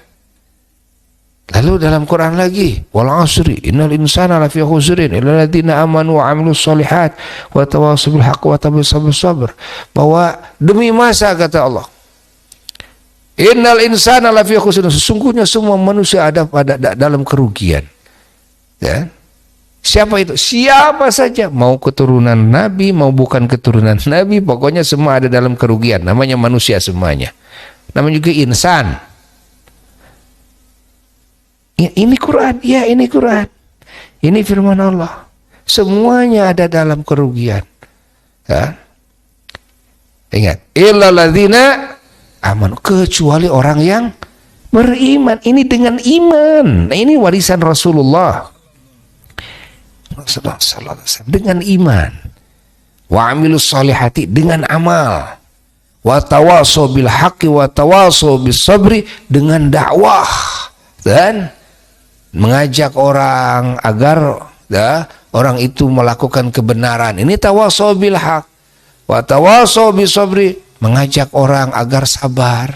Lalu dalam Quran lagi, wal asri innal insana lafi khusrin illa alladziina amanu wa 'amilus shalihat wa tawassaw bil haqqi wa tawassaw bis sabr. Bahwa demi masa, kata Allah, innal insana lafi khusrin, sesungguhnya semua manusia ada pada dalam kerugian. Ya. Siapa itu? Siapa saja, mau keturunan Nabi, mau bukan keturunan Nabi, pokoknya semua ada dalam kerugian. Namanya manusia semuanya. Namanya juga insan. Ya, ini Quran, ya ini Quran. Ini firman Allah. Semuanya ada dalam kerugian. Ya. Ingat, illal ladzina amanu, kecuali orang yang beriman. Ini dengan iman. Nah, ini warisan Rasulullah sallallahu alaihi wasallam, dengan iman. Wa amilus solihati, dengan amal. Wa tawasaw bil haqqi wa tawasaw bis sabri, dengan dakwah dan mengajak orang agar orang itu melakukan kebenaran. Ini tawasaw bil haqq wa tawasaw bis sabri, mengajak orang agar sabar.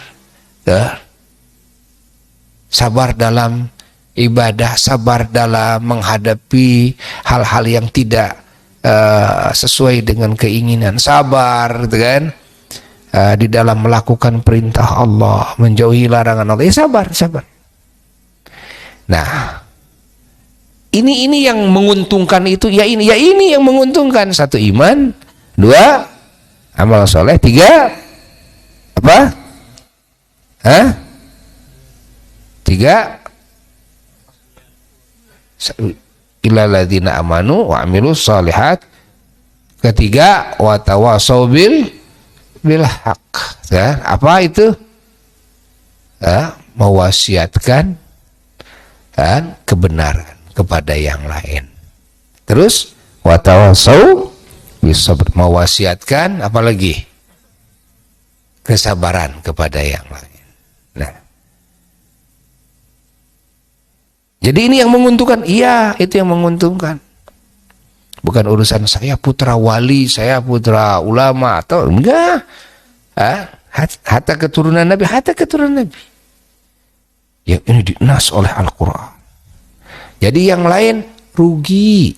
Sabar dalam ibadah, sabar dalam menghadapi hal-hal yang tidak sesuai dengan keinginan, sabar gitu kan, di dalam melakukan perintah Allah, menjauhi larangan Allah. Ya sabar. Nah, ini yang menguntungkan itu, ya ini yang menguntungkan. 1, iman. 2, amal soleh. 3, apa? 3, illal ladzina amanu wa amilus shalihat. 4, wa tawasaw bil haqq. Ya, apa itu? Mewasiatkan kebenaran kepada yang lain. Terus wa tawasaw bis sabr, mewasiatkan apa lagi? Kesabaran kepada yang lain. Nah, jadi ini yang menguntungkan. Iya, itu yang menguntungkan. Bukan urusan saya putra wali, saya putra ulama, atau enggak. Hatta keturunan Nabi, yang ini dinas oleh Al-Quran. Jadi yang lain rugi.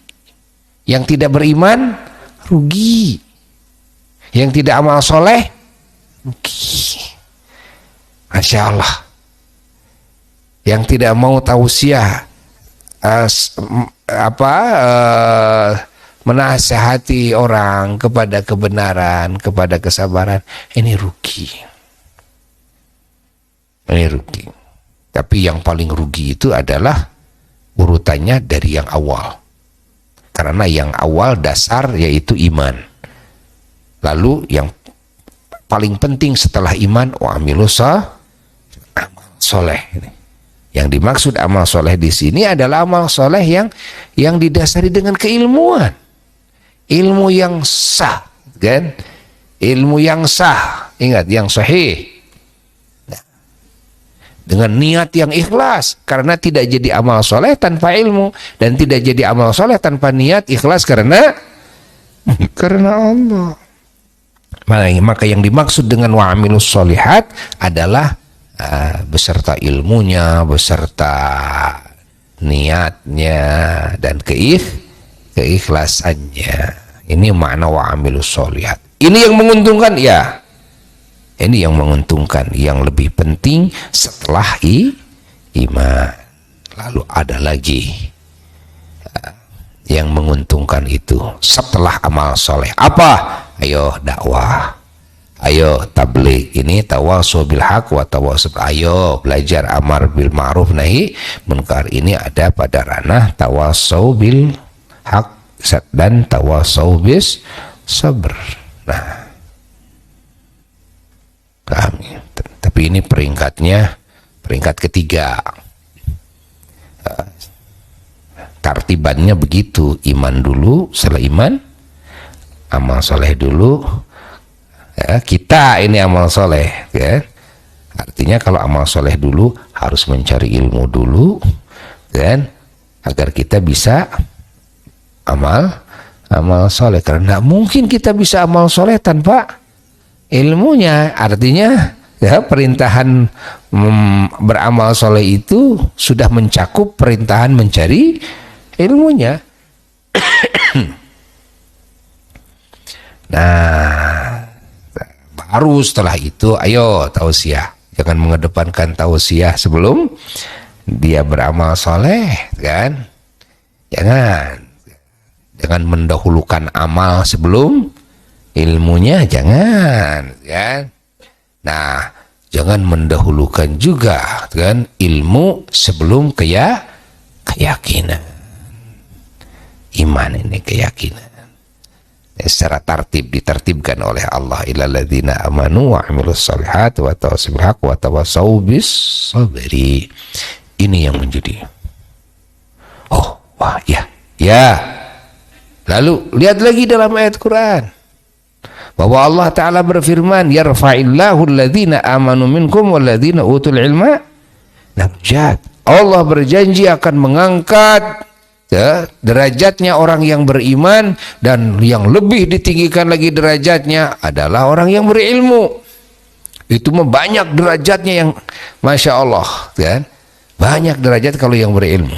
Yang tidak beriman rugi. Yang tidak amal soleh rugi. Masya Allah. Yang tidak mau tausiah menasehati orang kepada kebenaran, kepada kesabaran, ini rugi. Tapi yang paling rugi itu adalah urutannya dari yang awal. Karena yang awal dasar yaitu iman. Lalu yang paling penting setelah iman, wa amilus amal soleh. Yang dimaksud amal soleh di sini adalah amal soleh yang didasari dengan keilmuan, ilmu yang sah, kan? Ilmu yang sah, ingat, yang sahih. Nah, dengan niat yang ikhlas, karena tidak jadi amal soleh tanpa ilmu, dan tidak jadi amal soleh tanpa niat ikhlas karena Allah. Maka yang dimaksud dengan wa'amilus solihat adalah beserta ilmunya, beserta niatnya, dan keikhlasannya. Ini makna wa'amilus solihat. Ini yang menguntungkan, ya. Ini yang menguntungkan, yang lebih penting setelah iman. Lalu ada lagi yang menguntungkan itu setelah amal soleh. Apa? Ayo dakwah, ayo tabligh. Ini tawasau bil haq wa tawasau. Ayo belajar amar bil ma'ruf nahi munkar. Ini ada pada ranah tawasau bil haq dan tawasau bis sabr. Nah, kami. Tapi ini peringkat ketiga. Tartibannya begitu, iman dulu, setelah iman amal soleh dulu. Ya, kita ini amal soleh, ya. Artinya kalau amal soleh dulu harus mencari ilmu dulu, dan agar kita bisa amal soleh. Karena mungkin kita bisa amal soleh tanpa ilmunya. Artinya ya, perintahan beramal soleh itu sudah mencakup perintahan mencari ilmunya. Nah, baru setelah itu ayo tausiah. Jangan mengedepankan tausiah sebelum dia beramal soleh, kan? Jangan mendahulukan amal sebelum ilmunya, jangan, kan? Nah, jangan mendahulukan juga, kan, ilmu sebelum keyakinan. Iman ini keyakinan. Secara tartib ditertibkan oleh Allah, ilal ladzina amanu wa amilus shalihat wa tawassaw bil haqq wa tawassaw bis sabri. Ini yang menjadi ya. Lalu lihat lagi dalam ayat Quran bahwa Allah Ta'ala berfirman, yarfa'illahu alladhina amanu minkum walladhina utul ilma darajat. Allah berjanji akan mengangkat derajatnya orang yang beriman, dan yang lebih ditinggikan lagi derajatnya adalah orang yang berilmu. Itu banyak derajatnya, yang Masya Allah, kan? Banyak derajat kalau yang berilmu.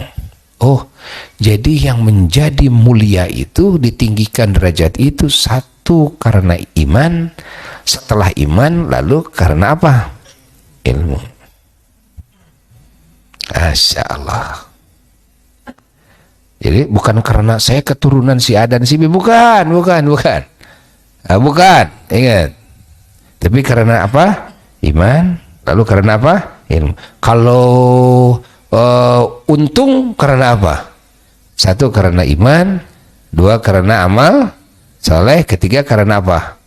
Oh, jadi yang menjadi mulia itu, ditinggikan derajat itu, satu karena iman, setelah iman lalu karena apa? Ilmu. Masya Allah. Jadi bukan karena saya keturunan si A dan si B, bukan. Bukan, ingat. Tapi karena apa? Iman. Lalu karena apa? Ilmu. Kalau untung karena apa? Satu karena iman, dua karena amal soleh, ketiga karena apa?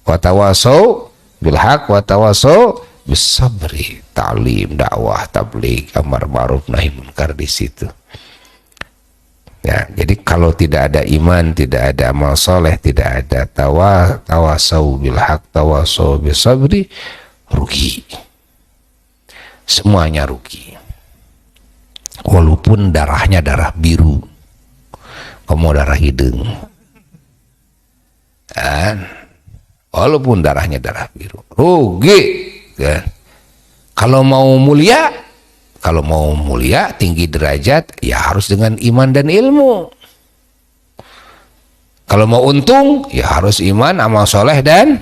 Watawasau bil haq, watawasau bis sabri. Ta'lim, dakwah, tabligh, amar ma'ruf nahi munkar di situ. Ya, jadi kalau tidak ada iman, tidak ada amal soleh, tidak ada tawasau bil haq, tawasau bis sabri, rugi. Semuanya rugi. Walaupun darahnya darah biru, kamu darah hidung, kan? Walaupun darahnya darah biru, rugi, kan? Kalau mau mulia, tinggi derajat, ya harus dengan iman dan ilmu. Kalau mau untung, ya harus iman, amal soleh, dan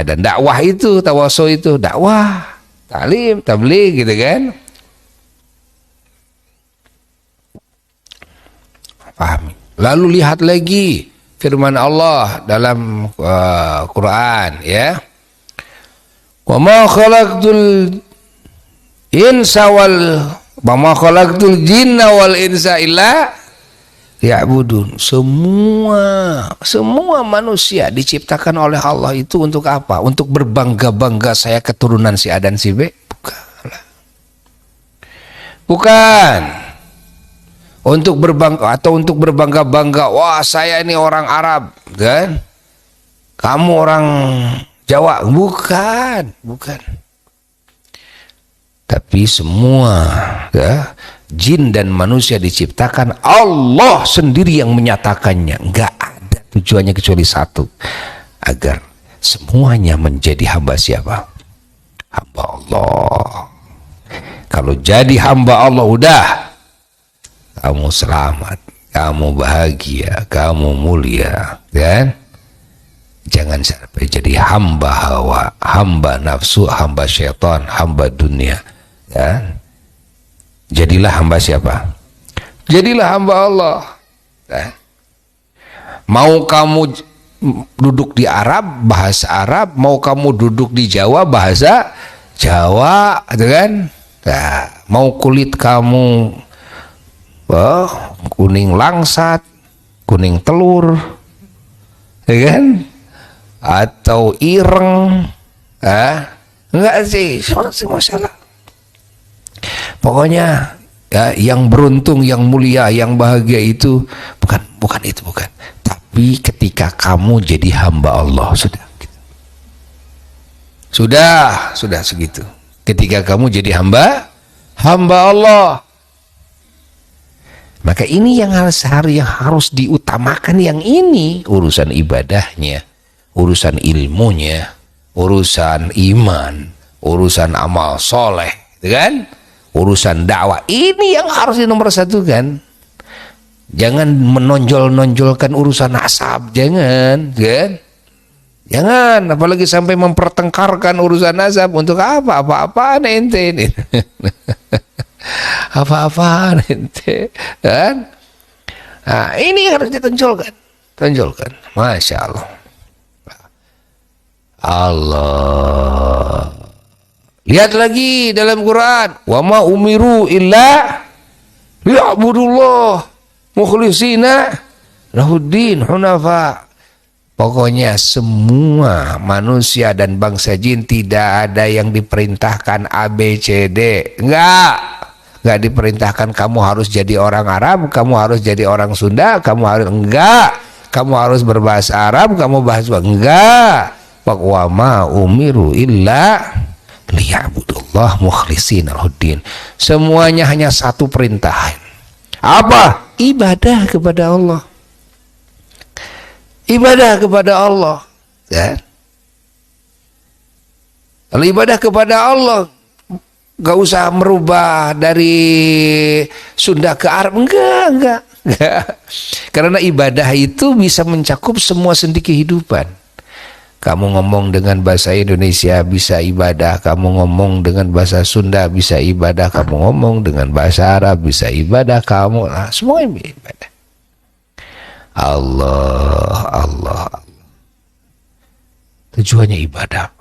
dan dakwah itu, tawasul itu, dakwah, ta'lim, tabligh, gitu kan? Pahami. Lalu lihat lagi firman Allah dalam Quran, ya. Wa ma khalaqtul jinna wal insa illa ya'budun. Semua manusia diciptakan oleh Allah itu untuk apa? Untuk berbangga-bangga saya keturunan si A dan si B? Bukan. Untuk berbangga-bangga, wah saya ini orang Arab, kan? Kamu orang Jawa, bukan. Tapi semua ya, jin dan manusia diciptakan Allah sendiri yang menyatakannya. Enggak ada tujuannya kecuali satu, agar semuanya menjadi hamba siapa? Hamba Allah. Kalau jadi hamba Allah, udah kamu selamat, kamu bahagia, kamu mulia, kan? Jangan sampai jadi hamba hawa, hamba nafsu, hamba syaitan, hamba dunia, kan? Jadilah hamba siapa? Jadilah hamba Allah, kan? Mau kamu duduk di Arab, bahasa Arab, mau kamu duduk di Jawa, bahasa Jawa, kan? Nah, mau kulit kamu kuning langsat, kuning telur, ya kan? Atau ireng, enggak sih, masalah. Pokoknya ya, yang beruntung, yang mulia, yang bahagia itu bukan itu. Tapi ketika kamu jadi hamba Allah, sudah segitu. Ketika kamu jadi hamba Allah, maka ini yang harus diutamakan, yang ini urusan ibadahnya, urusan ilmunya, urusan iman, urusan amal soleh, kan? Urusan dakwah, ini yang harus dinomorsatukan. Jangan menonjol-nonjolkan urusan nasab, jangan, kan? Jangan, apalagi sampai mempertengkarkan urusan nasab. Untuk apa? Apa-apaan ente ini? Apa-apaan ente, kan? Nah, ini harus tonjolkan. Masya Allah. Allah. Lihat lagi dalam Quran, wa ma umiru illa liya'budullah mukhlisina lahuddin hunafa. Pokoknya semua manusia dan bangsa jin tidak ada yang diperintahkan A, B, C, D. Enggak diperintahkan kamu harus jadi orang Arab, kamu harus jadi orang Sunda, kamu harus berbahasa Arab, kamu bahasa enggak. Wa ma umiru illa liya'budullah mukhlisina lahuddin. Semuanya hanya satu perintah. Apa? Ibadah kepada Allah. Ibadah kepada Allah, ya. Kalau ibadah kepada Allah, gak usah merubah dari Sunda ke Arab, enggak. Karena ibadah itu bisa mencakup semua sendi kehidupan. Kamu ngomong dengan bahasa Indonesia bisa ibadah, kamu ngomong dengan bahasa Sunda bisa ibadah, kamu ngomong dengan bahasa Arab bisa ibadah, semua ibadah. Allah. Tujuannya ibadah.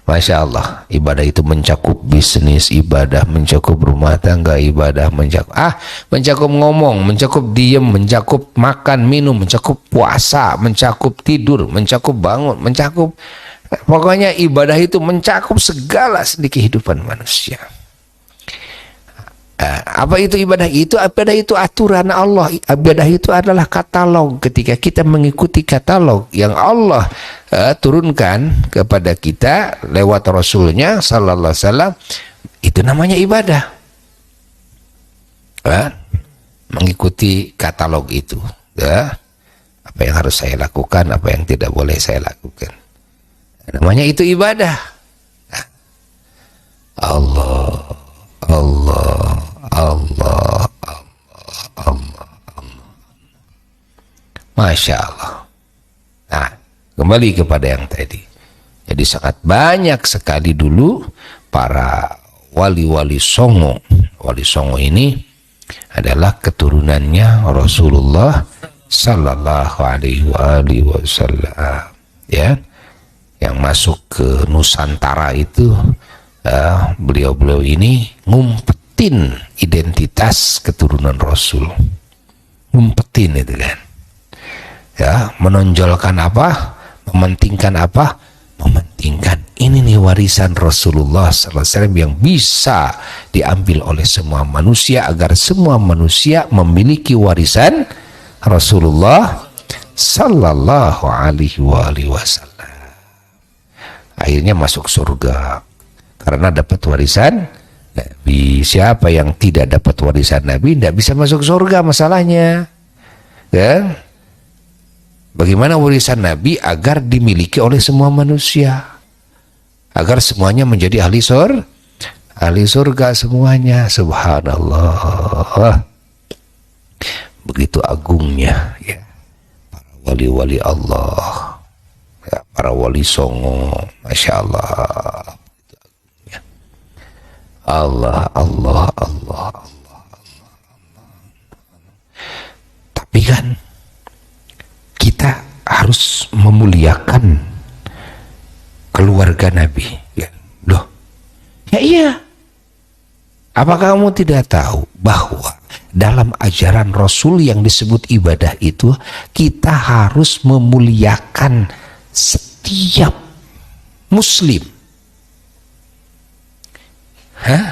Masya Allah, ibadah itu mencakup bisnis, ibadah mencakup rumah tangga, ibadah mencakup ngomong, mencakup diem, mencakup makan, minum, mencakup puasa, mencakup tidur, mencakup bangun, pokoknya ibadah itu mencakup segala sendi kehidupan manusia. Apa itu ibadah? Ibadah itu aturan Allah. Ibadah itu adalah katalog. Ketika kita mengikuti katalog yang Allah turunkan kepada kita lewat Rasulnya sallallahu alaihi wasallam, itu namanya ibadah. Mengikuti katalog itu, apa yang harus saya lakukan, apa yang tidak boleh saya lakukan, namanya itu ibadah. Allah. Masya Allah. Nah, kembali kepada yang tadi. Jadi sangat banyak sekali dulu para wali-wali songo. Wali songo ini adalah keturunannya Rasulullah sallallahu alaihi wasallam, ya, yang masuk ke Nusantara itu. Beliau-beliau ini ngumpetin identitas keturunan Rasul, ngumpetin itu kan, ya, menonjolkan apa, mementingkan apa, mementingkan ini nih warisan Rasulullah SAW yang bisa diambil oleh semua manusia, agar semua manusia memiliki warisan Rasulullah sallallahu alaihi wasallam. Akhirnya masuk surga karena dapat warisan Nabi. Siapa yang tidak dapat warisan Nabi tidak bisa masuk surga masalahnya. Ya? Bagaimana warisan Nabi agar dimiliki oleh semua manusia, agar semuanya menjadi ahli surga semuanya. Subhanallah, begitu agungnya ya para wali-wali Allah, ya, para wali songo, masya Allah. Allah, Allah, Allah, Allah, Allah. Tapi kan kita harus memuliakan keluarga Nabi. Ya, loh, ya iya. Apa kamu tidak tahu bahwa dalam ajaran Rasul yang disebut ibadah itu kita harus memuliakan setiap Muslim? Hah?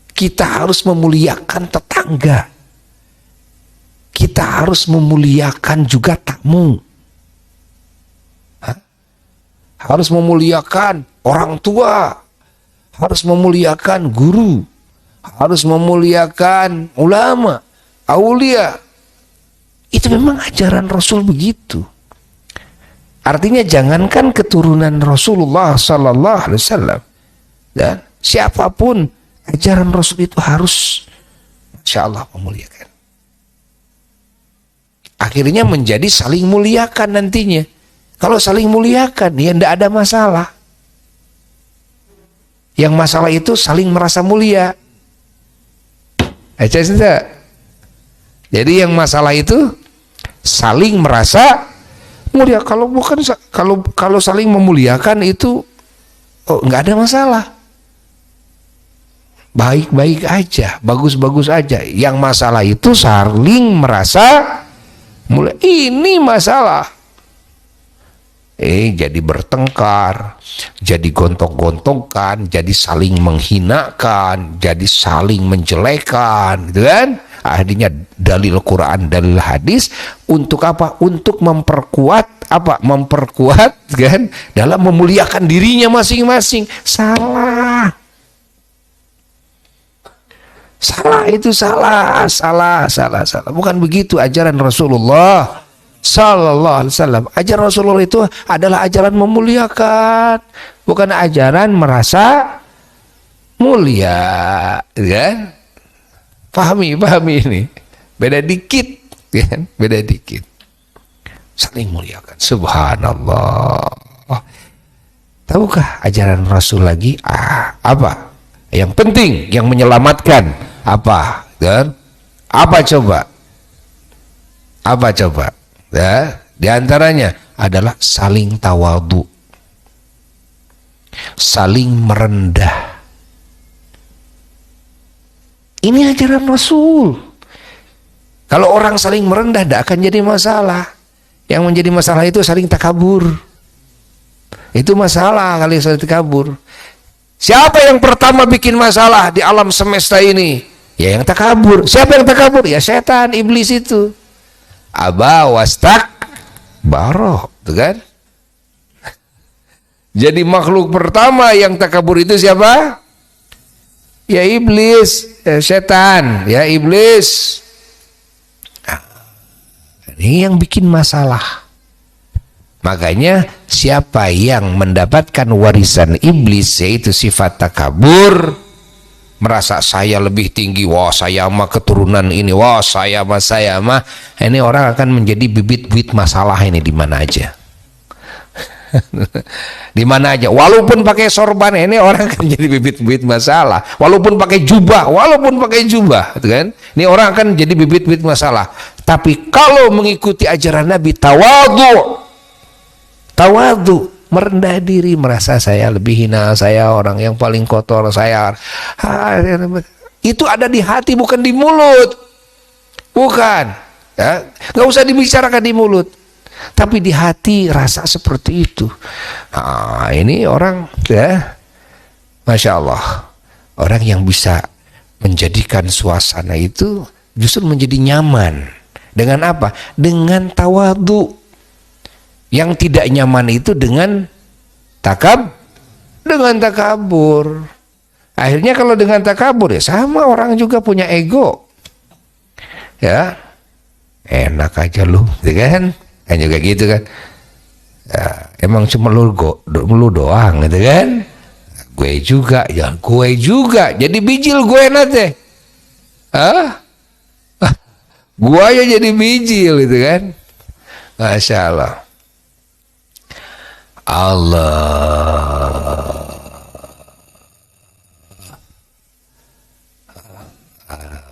Kita harus memuliakan tetangga. Kita harus memuliakan juga tamu. Hah? Harus memuliakan orang tua. Harus memuliakan guru. Harus memuliakan ulama, aulia. Itu memang ajaran Rasul begitu. Artinya jangankan keturunan Rasulullah sallallahu alaihi wasallam, dan siapapun ajaran Rasul itu harus, insya Allah, memuliakan. Akhirnya menjadi saling muliakan nantinya. Kalau saling muliakan, ya tidak ada masalah. Yang masalah itu saling merasa mulia. Jadi yang masalah itu saling merasa mulia. Kalau bukan, kalau saling memuliakan itu nggak ada masalah. Baik-baik aja, bagus-bagus aja. Yang masalah itu saling merasa mulia. Ini masalah. Jadi bertengkar, jadi gontok-gontokan, jadi saling menghinakan, jadi saling menjelekan, gitu kan? Akhirnya dalil Quran, dalil hadis untuk apa? Untuk memperkuat apa? Memperkuat kan dalam memuliakan dirinya masing-masing. Salah. Salah itu salah. Bukan begitu ajaran Rasulullah sallallahu alaihi wasallam. Ajaran Rasulullah itu adalah ajaran memuliakan, bukan ajaran merasa mulia, kan? Pahami ini. Beda dikit, kan? Beda dikit. Saling muliakan. Subhanallah. Tahukah ajaran Rasul lagi apa? Yang penting, yang menyelamatkan apa? Dan apa coba? Apa coba? Ya, di antaranya adalah saling tawadhu, saling merendah. Ini ajaran Rasul. Kalau orang saling merendah tidak akan jadi masalah. Yang menjadi masalah itu saling takabur. Itu masalah kali saling takabur. Siapa yang pertama bikin masalah di alam semesta ini? Ya yang takabur. Siapa yang takabur? Ya setan, iblis itu. Aba wastak baro, tuh kan? Jadi makhluk pertama yang takabur itu siapa? Ya iblis, ya setan, ya iblis. Nah, ini yang bikin masalah. Makanya siapa yang mendapatkan warisan iblis, yaitu sifat takabur, merasa saya lebih tinggi, wah saya mah keturunan ini, wah saya mah, ini orang akan menjadi bibit-bibit masalah ini di mana aja. Di mana aja, walaupun pakai sorban, ini orang akan jadi bibit-bibit masalah. Walaupun pakai jubah, gitu kan? Ini orang akan jadi bibit-bibit masalah. Tapi kalau mengikuti ajaran Nabi, tawadhu, merendah diri, merasa saya lebih hina, saya orang yang paling kotor, saya itu ada di hati, bukan di mulut, bukan, ya, nggak usah dibicarakan di mulut, tapi di hati rasa seperti itu. Nah, ini orang, ya, masya Allah, orang yang bisa menjadikan suasana itu justru menjadi nyaman Dengan apa? Dengan tawadhu. Yang tidak nyaman itu dengan takabur. Akhirnya kalau dengan takabur ya sama, orang juga punya ego. Ya, enak aja lu, kan juga gitu kan. Ya, emang cuma lu doang gitu kan. Gue juga, ya gue juga. Jadi bijil gue nanti. Gue aja jadi bijil gitu kan. Masya Allah.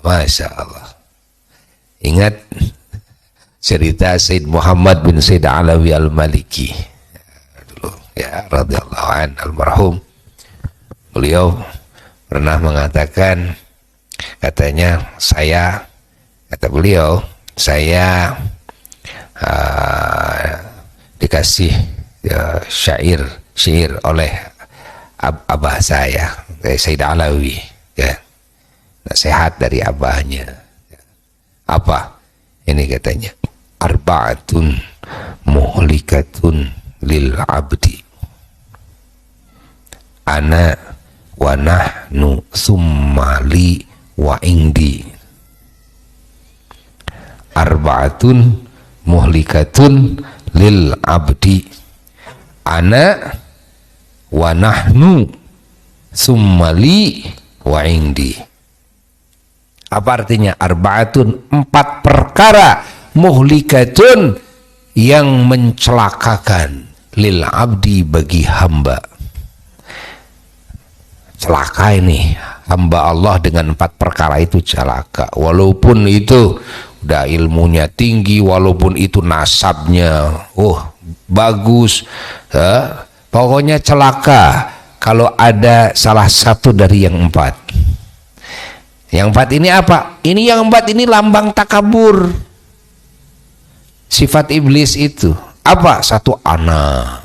Masya Allah. Ingat cerita Said Muhammad bin Said Alawi Al-Maliki dulu, ya, radhiyallahu an, almarhum. Beliau pernah mengatakan, katanya kata beliau, saya dikasih syair oleh abah saya, Said Alawi, ya, nasihat dari abahnya. Apa ini katanya? Arba'atun muhlikatun lil abdi, ana wa nahnu summa li wa indi. Arba'atun muhlikatun lil abdi, ana wa nahnu summa li wa indi. Apa artinya? Arba'atun, 4 perkara, muhlikatun, yang mencelakakan, lil abdi, bagi hamba. Celaka ini hamba Allah dengan 4 perkara itu, celaka. Walaupun itu udah ilmunya tinggi, walaupun itu nasabnya bagus, pokoknya celaka kalau ada salah satu dari yang 4. Yang 4 ini apa? Ini yang 4 ini lambang takabur. Sifat iblis itu apa? Satu, ana.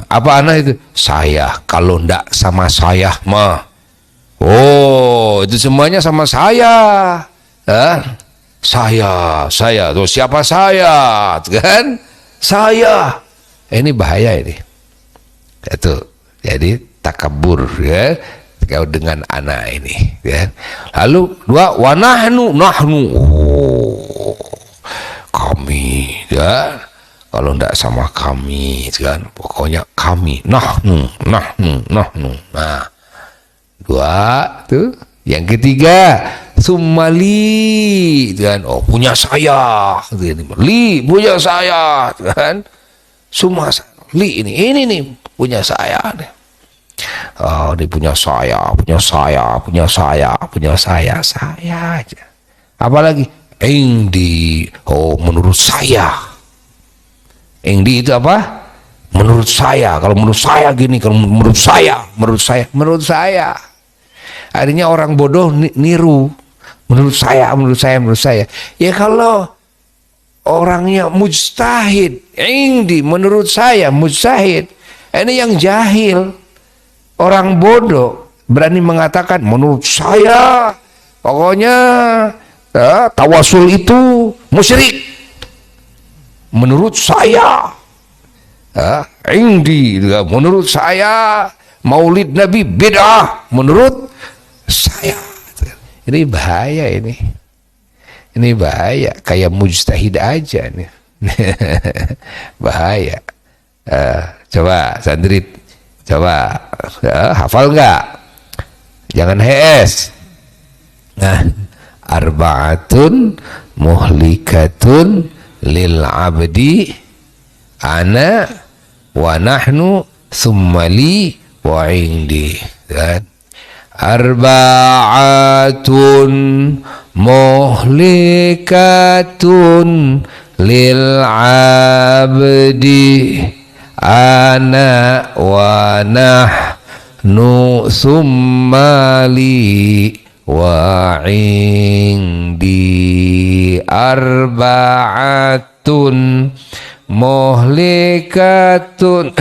Apa ana itu? Saya. Kalau ndak sama saya mah, itu semuanya sama saya. Saya. Tuh siapa saya? Kan? Saya. Ini bahaya ini. Itu. Jadi takabur, ya. Kau dengan anak ini, ya. Lalu 2, wa nahnu, kami, ya. Kalau ndak sama kami, kan, pokoknya kami, nahnu. Nah, 2 tuh. Yang ketiga, sumali, kan, punya saya, li punya saya, kan, semua li ini nih punya saya nih. Dia punya saya aja. Apalagi indi, menurut saya. Indi itu apa? Menurut saya. Kalau menurut saya gini, kalau menurut saya. Akhirnya orang bodoh niru. Menurut saya. Ya kalau orangnya mujtahid, indi, menurut saya, mujtahid. Ini yang jahil. Orang bodoh berani mengatakan menurut saya, pokoknya tawasul itu musyrik. Menurut saya, indi, menurut saya, maulid Nabi bid'ah, menurut saya. Ini bahaya ini. Ini bahaya, kayak mujtahid aja nih. Bahaya. Coba santri, coba hafal nggak? Jangan HS. Nah, arba'atun muhlikatun lil abdi, ana wa nahnu summa li wa indi. Dan arba'atun muhlikatun lil abdi, ana wa nahnu summa li wa indi. Arba'atun muhlikatun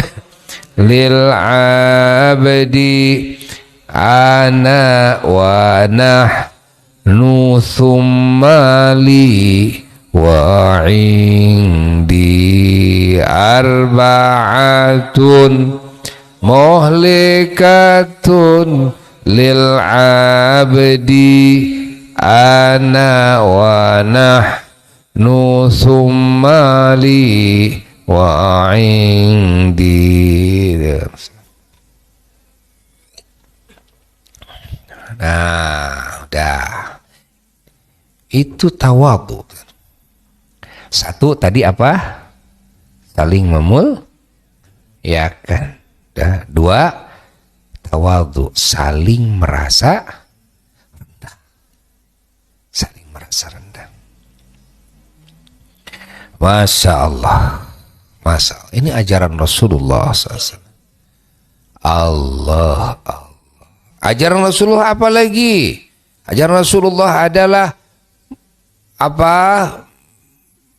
lil abdi, ana wa nu summali wa indi arba'atun muhlikatun lil abdi ana wa nahnu summali wa indi. Nah, udah. Itu tawadhu. Satu tadi apa? Saling ya kan. Dua, tawadhu, saling merasa rendah. Saling merasa rendah. Masya Allah. Masya Allah. Ini ajaran Rasulullah SAW. Allah. Ajaran Rasulullah apa lagi? Ajaran Rasulullah adalah apa?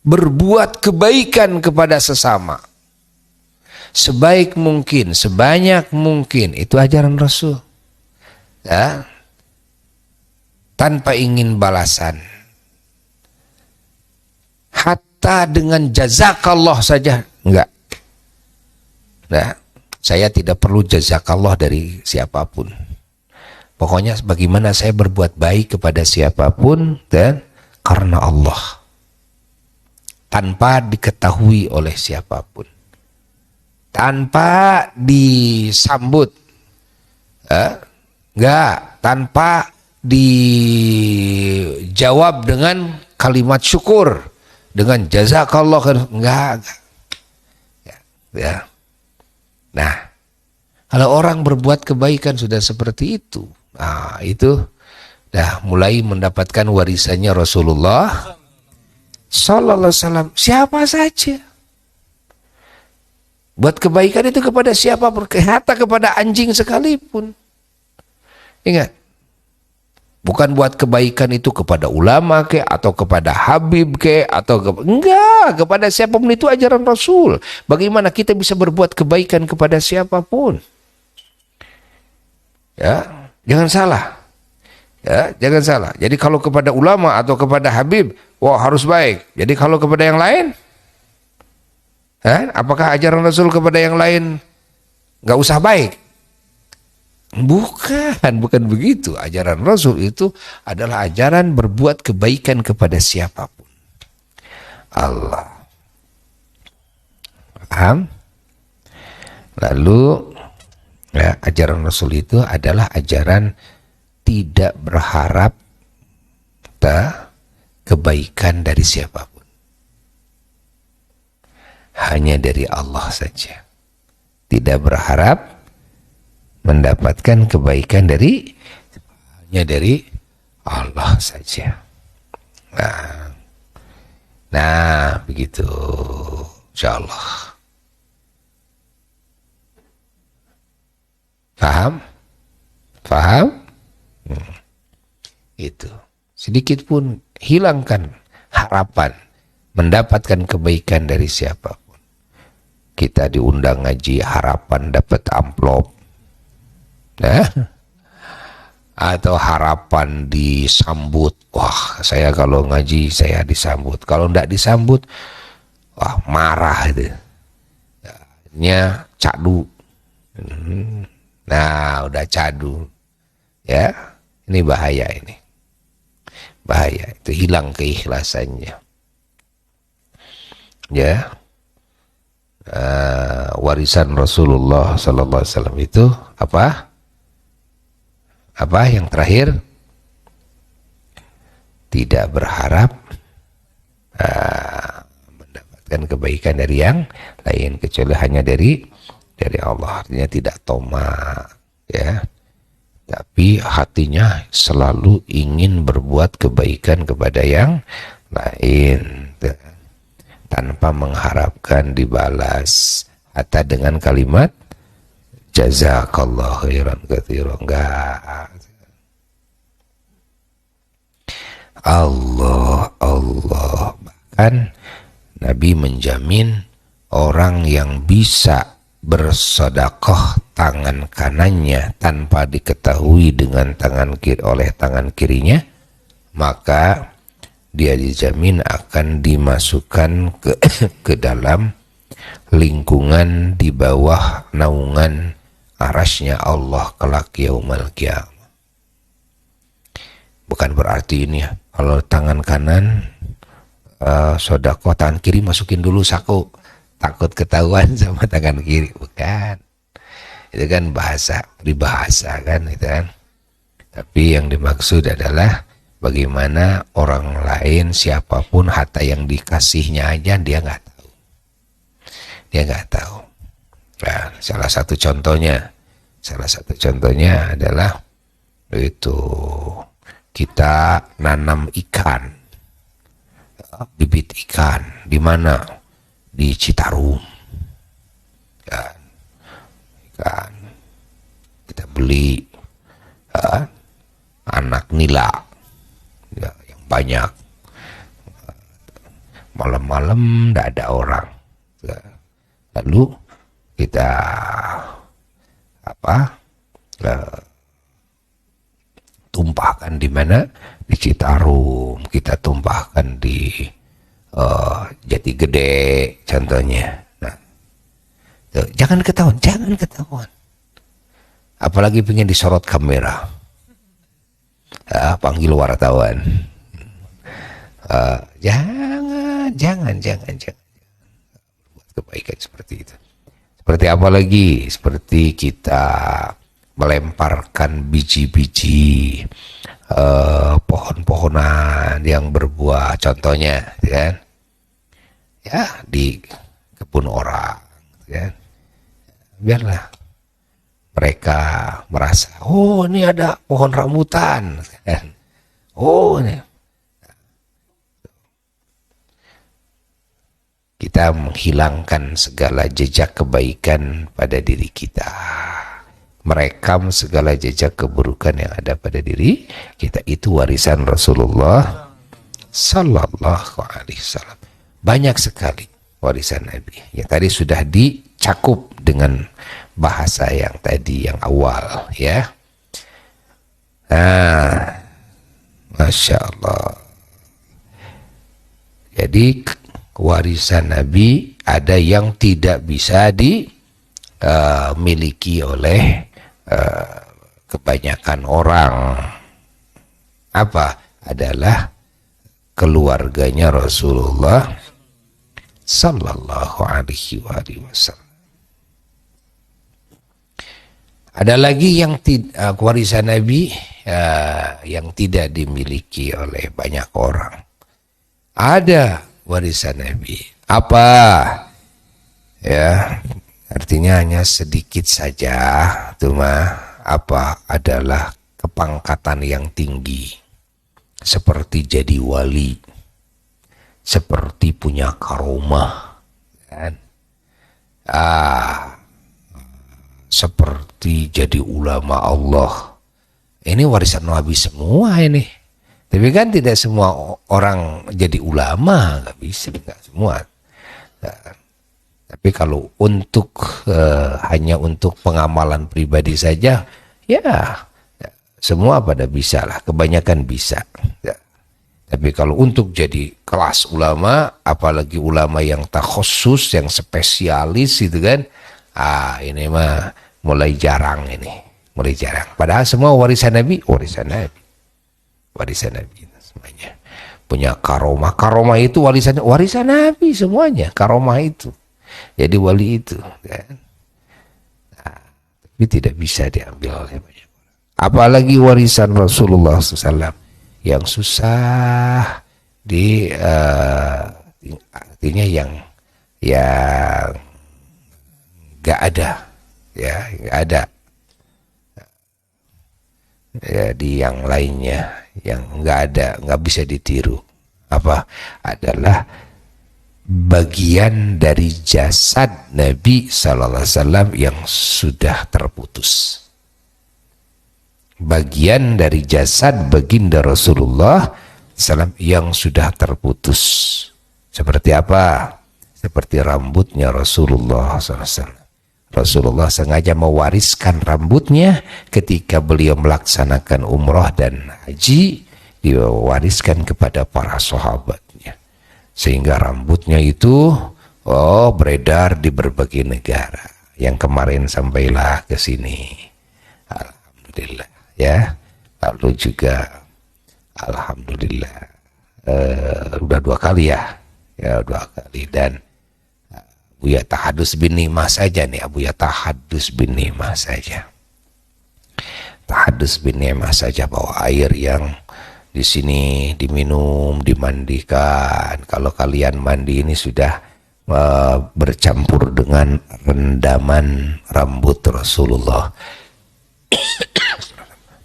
Berbuat kebaikan kepada sesama. Sebaik mungkin, sebanyak mungkin. Itu ajaran Rasul. Ya. Tanpa ingin balasan. Hatta dengan jazakallah saja. Enggak. Nah, saya tidak perlu jazakallah dari siapapun. Pokoknya bagaimana saya berbuat baik kepada siapapun dan karena Allah. Tanpa diketahui oleh siapapun. Tanpa disambut. Enggak. Tanpa dijawab dengan kalimat syukur. Dengan jazakallah. Enggak. Ya. Nah, kalau orang berbuat kebaikan sudah seperti itu. Nah, itu dah mulai mendapatkan warisannya Rasulullah Sallallahu Alaihi Wasallam. Siapa saja buat kebaikan itu kepada siapa, hatta kepada anjing sekalipun. Ingat, bukan buat kebaikan itu kepada ulama ke, atau kepada Habib ke, atau enggak, kepada siapapun. Itu ajaran Rasul. Bagaimana kita bisa berbuat kebaikan kepada siapapun? Ya. Jangan salah. Ya, jangan salah. Jadi kalau kepada ulama atau kepada Habib, wah harus baik. Jadi kalau kepada yang lain, apakah ajaran Rasul kepada yang lain nggak usah baik? Bukan begitu. Ajaran Rasul itu adalah ajaran berbuat kebaikan kepada siapapun. Allah. Paham? Lalu ya, ajaran Rasul itu adalah ajaran tidak berharap kebaikan dari siapapun. Hanya dari Allah saja. Tidak berharap mendapatkan kebaikan hanya dari Allah saja. Nah begitu. InsyaAllah. Paham? Paham? Itu. Sedikit pun hilangkan harapan mendapatkan kebaikan dari siapapun. Kita diundang ngaji, harapan dapat amplop. Atau harapan disambut. Wah, saya kalau ngaji saya disambut. Kalau enggak disambut, wah marah itu. Nya cadu. Nah, udah cadu. Ya, ini bahaya ini. Bahaya, itu hilang keikhlasannya. Ya. Warisan Rasulullah sallallahu alaihi wasallam itu apa? Apa yang terakhir? Tidak berharap mendapatkan kebaikan dari yang lain kecuali hanya dari Allah. Artinya tidak tamak, ya, tapi hatinya selalu ingin berbuat kebaikan kepada yang lain tanpa mengharapkan dibalas, hatta dengan kalimat jazakallahu khairan katsiran. Enggak. Allah bahkan Nabi menjamin orang yang bisa bersedekah tangan kanannya tanpa diketahui dengan tangan kiri oleh tangan kirinya, maka dia dijamin akan dimasukkan ke dalam lingkungan di bawah naungan arasy-Nya Allah kelak yaumul qiyamah. Bukan berarti ini kalau tangan kanan sedekah, tangan kiri masukin dulu saku, takut ketahuan sama tangan kiri. Bukan, itu kan bahasa peribahasa kan, itu kan. Tapi yang dimaksud adalah bagaimana orang lain, siapapun, harta yang dikasihnya aja dia nggak tahu. Dia nggak tahu. Nah, salah satu contohnya adalah itu kita nanam ikan, bibit ikan di mana? Di Citarum. Ikan kita beli anak nila ya, yang banyak. Malam-malam tidak ada orang. Lalu kita tumpahkan di mana? Di Citarum. Kita tumpahkan di Jati Gede contohnya. Nah, tuh, jangan ketahuan. Apalagi pengen disorot kamera. Panggil wartawan. Jangan buat kebaikan seperti itu. Seperti apa lagi? Seperti kita melemparkan biji-biji pohon-pohonan yang berbuah, contohnya kan, ya di kebun orang, kan, biarlah mereka merasa, oh ini ada pohon rambutan, kan, oh ini. Kita menghilangkan segala jejak kebaikan pada diri kita, merekam segala jejak keburukan yang ada pada diri kita. Itu warisan Rasulullah Sallallahu Alaihi Wasallam. Banyak sekali warisan Nabi yang tadi sudah dicakup dengan bahasa yang tadi yang awal, ya. Nah, Masya Allah. Jadi warisan Nabi ada yang tidak bisa dimiliki oleh kebanyakan orang. Apa? Adalah keluarganya Rasulullah Sallallahu Alaihi Wasallam. Ada lagi yang warisan Nabi yang tidak dimiliki oleh banyak orang. Ada warisan Nabi. Apa? Ya, artinya hanya sedikit saja. Cuma apa? Adalah kepangkatan yang tinggi. Seperti jadi wali. Seperti punya karomah. Kan? Seperti jadi ulama Allah. Ini warisan Nabi semua ini. Tapi kan tidak semua orang jadi ulama, nggak bisa, nggak semua. Nah, tapi kalau untuk hanya untuk pengamalan pribadi saja, ya semua pada bisa lah, kebanyakan bisa. Ya. Tapi kalau untuk jadi kelas ulama, apalagi ulama yang takhusus, yang spesialis itu kan, ini mah mulai jarang ini, mulai jarang. Padahal semua warisan Nabi, warisan Nabi semuanya punya karomah. Karomah itu warisan Nabi semuanya, karomah itu. Jadi wali itu kan. Nah, tapi tidak bisa diambil oleh banyak orang. Apalagi warisan Rasulullah SAW yang susah artinya yang nggak ada, ya nggak ada. Ya, di yang lainnya yang nggak ada, nggak bisa ditiru. Apa? Adalah bagian dari jasad Nabi Sallallahu Alaihi Wasallam yang sudah terputus. Bagian dari jasad baginda Rasulullah SAW yang sudah terputus. Seperti apa? Seperti rambutnya Rasulullah SAW. Rasulullah sengaja mewariskan rambutnya ketika beliau melaksanakan umroh dan haji. diwariskan kepada para sahabatnya, sehingga rambutnya itu beredar di berbagai negara. Yang kemarin sampailah ke sini, alhamdulillah ya. Lalu juga alhamdulillah udah 2 kali ya 2 kali. Dan Buya Tahadus bin Nimah saja nih, Buya Tahadus bin Nimah saja, Tahadus bin Nimah saja bawa air yang di sini diminum, dimandikan. Kalau kalian mandi ini sudah bercampur dengan rendaman rambut Rasulullah,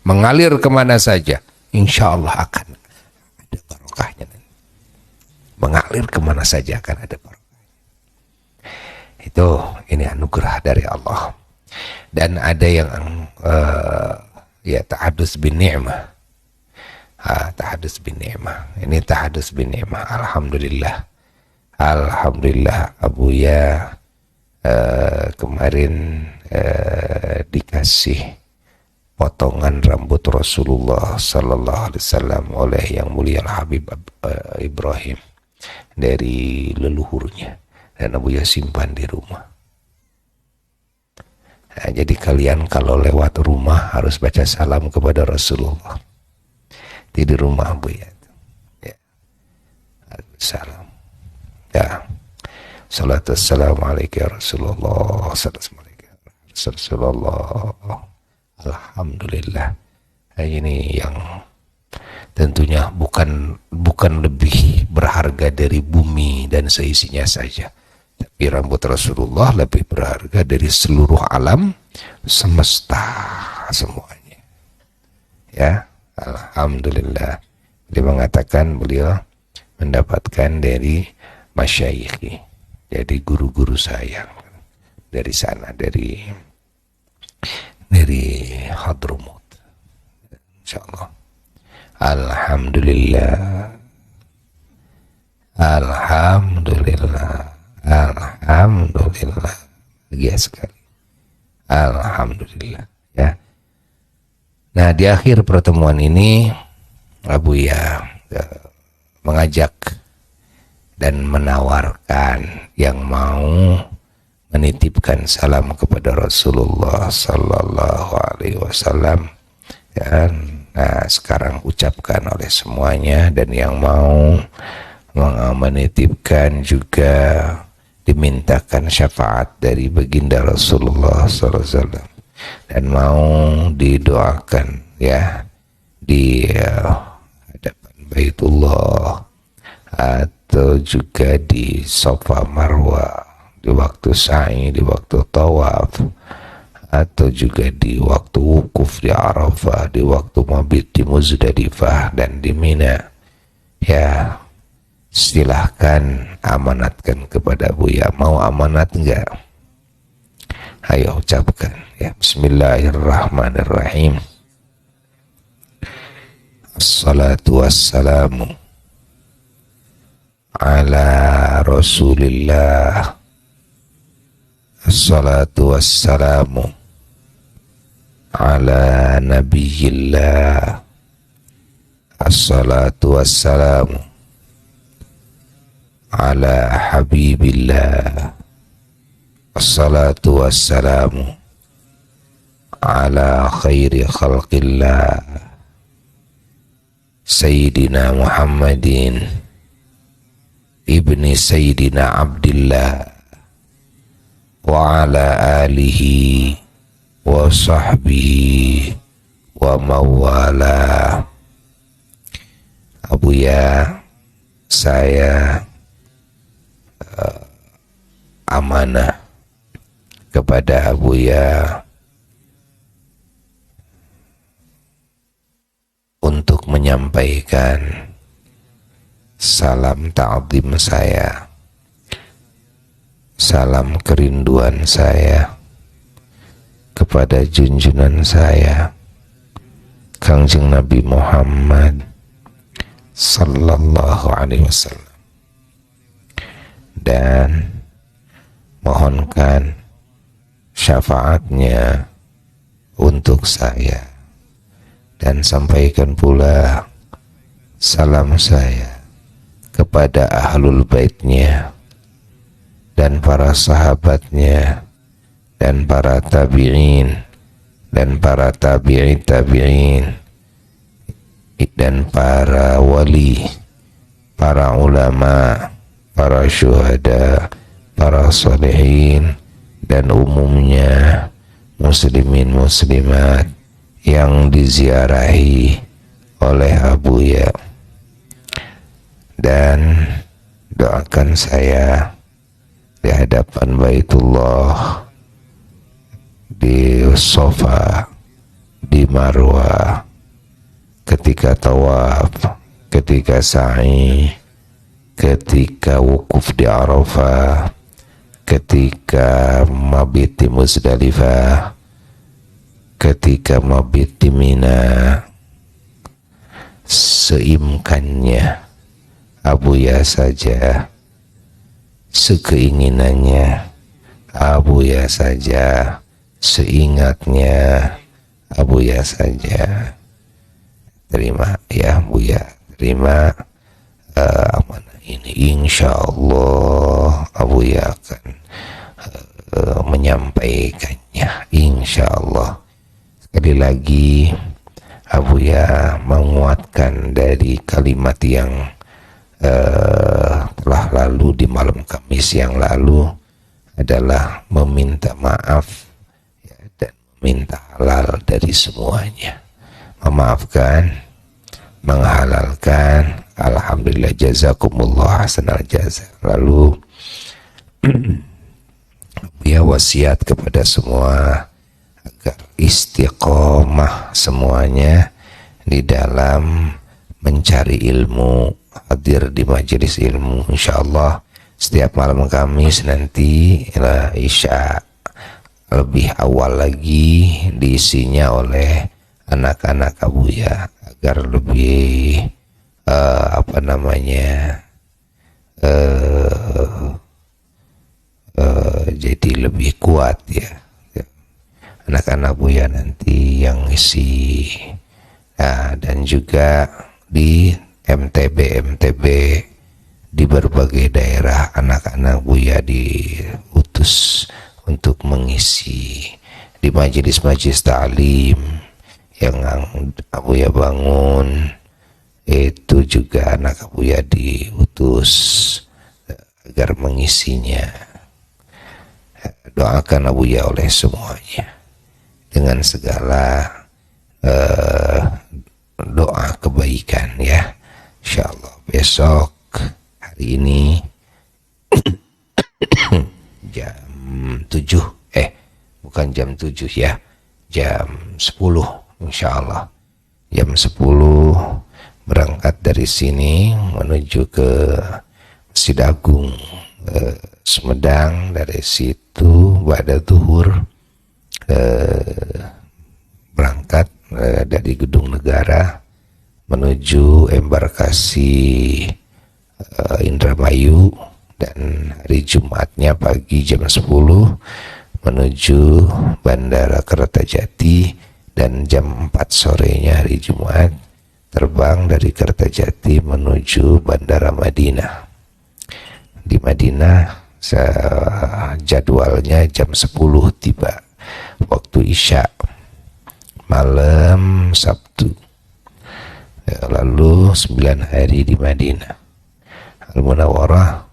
mengalir kemana saja, insya Allah akan ada barokahnya. Mengalir kemana saja akan ada barokahnya. Ini anugerah dari Allah. Dan ada yang Tahadus bin Ni'mah. Tahadus bin Ni'mah. Ini Tahadus bin Ni'mah. Alhamdulillah Buya kemarin dikasih potongan rambut Rasulullah sallallahu alaihi wasallam oleh yang mulia Habib Ibrahim dari leluhurnya, dan Buya simpan di rumah. Nah, jadi kalian kalau lewat rumah harus baca salam kepada Rasulullah di rumah Buya. Ya. Salam. Ya, salatu wassalamu alaika ya Rasulullah, Rasulullah. Alhamdulillah. Ini yang tentunya bukan lebih berharga dari bumi dan seisinya saja, tapi rambut Rasulullah lebih berharga dari seluruh alam semesta semuanya. Ya, alhamdulillah. Dia mengatakan beliau mendapatkan dari masyayikhi, jadi guru-guru saya dari sana, dari Hadramut, insyaallah. Alhamdulillah, alhamdulillah, alhamdulillah, bahagia sekali, alhamdulillah ya. Nah, di akhir pertemuan ini Buya mengajak dan menawarkan yang mau menitipkan salam kepada Rasulullah sallallahu alaihi wasallam. Dan sekarang ucapkan oleh semuanya, dan yang mau menitipkan juga dimintakan syafaat dari baginda Rasulullah sallallahu alaihi wasallam, dan mau didoakan ya di hadapan Baitullah atau juga di Safa Marwa, di waktu sa'i, di waktu tawaf, atau juga di waktu wukuf di Arafah, di waktu mabit di Muzdalifah dan di Mina. Ya, silahkan amanatkan kepada Buya. Mau amanat enggak? Ayo ucapkan ya. Bismillahirrahmanirrahim. Assalatu wassalamu ala Rasulillah. Assalatu wassalamu ala Nabiyillah. Assalatu wassalamu ala Habibillah. Assalatu wassalamu ala khairi khalqillah Sayyidina Muhammadin ibni Sayyidina Abdillah wa ala alihi wa sahbihi wa mawala. Buya, saya amanah kepada Buya untuk menyampaikan salam ta'zim saya, salam kerinduan saya kepada junjungan saya Kangjeng Nabi Muhammad sallallahu alaihi wasallam, dan mohonkan syafaatnya untuk saya, dan sampaikan pula salam saya kepada ahlul baitnya dan para sahabatnya dan para tabi'in dan para tabi'in dan para wali, para ulama, para syuhada, para salihin, dan umumnya muslimin muslimat yang diziarahi oleh Abuya. Dan doakan saya di hadapan Baitullah, di Sofa, di Marwah, ketika tawaf, ketika sa'i, ketika wukuf di Arafah, ketika mabit di Muzdalifah, ketika mabit di Mina, seimkannya Abuya saja, sekeinginannya Abuya saja, seingatnya Abuya saja. Terima ya Buya, terima amanah ini. Insya Allah Abuya akan menyampaikannya, insya Allah. Sekali lagi Abuya menguatkan dari kalimat yang telah lalu di malam Kamis yang lalu, adalah meminta maaf ya, dan meminta halal dari semuanya. Memaafkan, menghalalkan, alhamdulillah, jazakumullah hasanal jaza. Lalu ya wasiat kepada semua agar istiqomah semuanya di dalam mencari ilmu, hadir di majelis ilmu. Insyaallah setiap malam Kamis nanti Isya lebih awal lagi diisinya oleh anak-anak Abuya agar lebih jadi lebih kuat ya. Anak-anak Abuya nanti yang isi. Nah, dan juga di MTB di berbagai daerah anak-anak Buya diutus untuk mengisi di majelis-majelis ta'lim yang Abuya bangun. Itu juga anak Abuya diutus agar mengisinya. Doakan Abuya oleh semuanya dengan segala doa kebaikan ya. Insyaallah besok hari ini jam 7 bukan jam 7 ya, jam 10 insyaallah. Jam 10 berangkat dari sini menuju ke Masjid Agung Sumedang. Dari situ pada zuhur berangkat dari Gedung Negara menuju embarkasi Indramayu, dan hari Jumatnya pagi jam 10 menuju Bandara Kertajati, dan jam 4 sorenya hari Jumat terbang dari Kertajati menuju Bandara Madinah. Di Madinah jadwalnya jam 10 tiba waktu Isya malam Sabtu. Lalu 9 hari di Madinah Al-Munawwarah.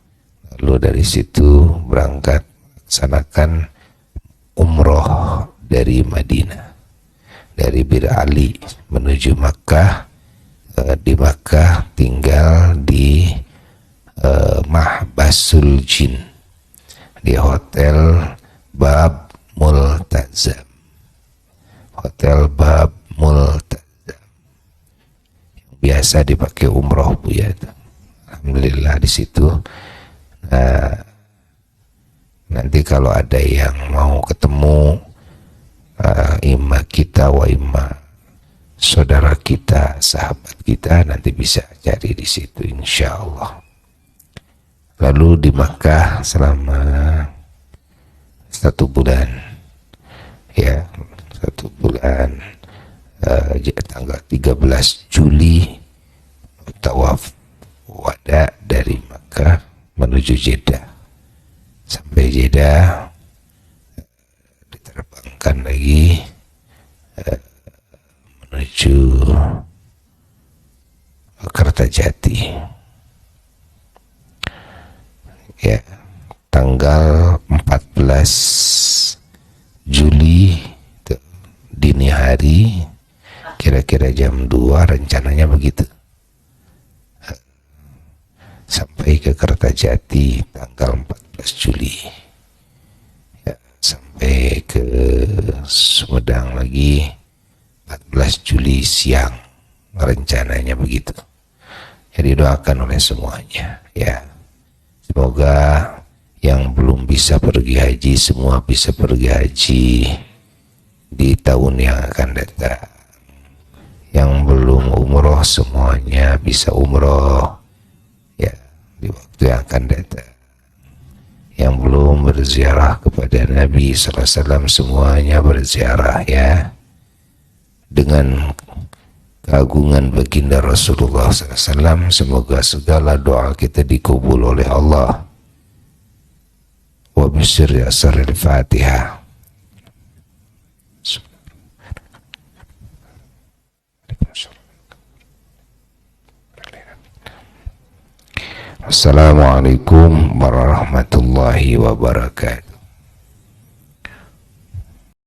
Lalu dari situ berangkat laksanakan umroh dari Madinah, dari Bir Ali menuju Makkah. Di Makkah tinggal di Mahbasul Jin, di Hotel Bab Multazam. Hotel Bab Multazam biasa dipakai umroh Buya. Alhamdulillah di situ. Nanti kalau ada yang mau ketemu imam kita wa imam saudara kita, sahabat kita, nanti bisa cari di situ insyaallah. Lalu di Makkah selama 1 bulan ya, 1 bulan tanggal 13 Juli tawaf wada dari Makkah menuju Jeddah. Sampai Jeddah diterbangkan lagi menuju Kertajati. Ya, tanggal 14 Juli dini hari, kira-kira jam 2 rencananya begitu, sampai ke Kertajati tanggal 14 Juli ya, sampai ke Sumedang lagi 14 Juli siang rencananya begitu. Jadi doakan oleh semuanya ya, semoga yang belum bisa pergi haji semua bisa pergi haji di tahun yang akan datang. Yang belum umroh semuanya bisa umroh ya di waktu yang akan datang. Yang belum berziarah kepada Nabi SAW semuanya berziarah ya, dengan keagungan baginda Rasulullah SAW. Semoga segala doa kita dikabul oleh Allah. Wa bisirri asraril Fatihah. Assalamualaikum warahmatullahi wabarakatuh.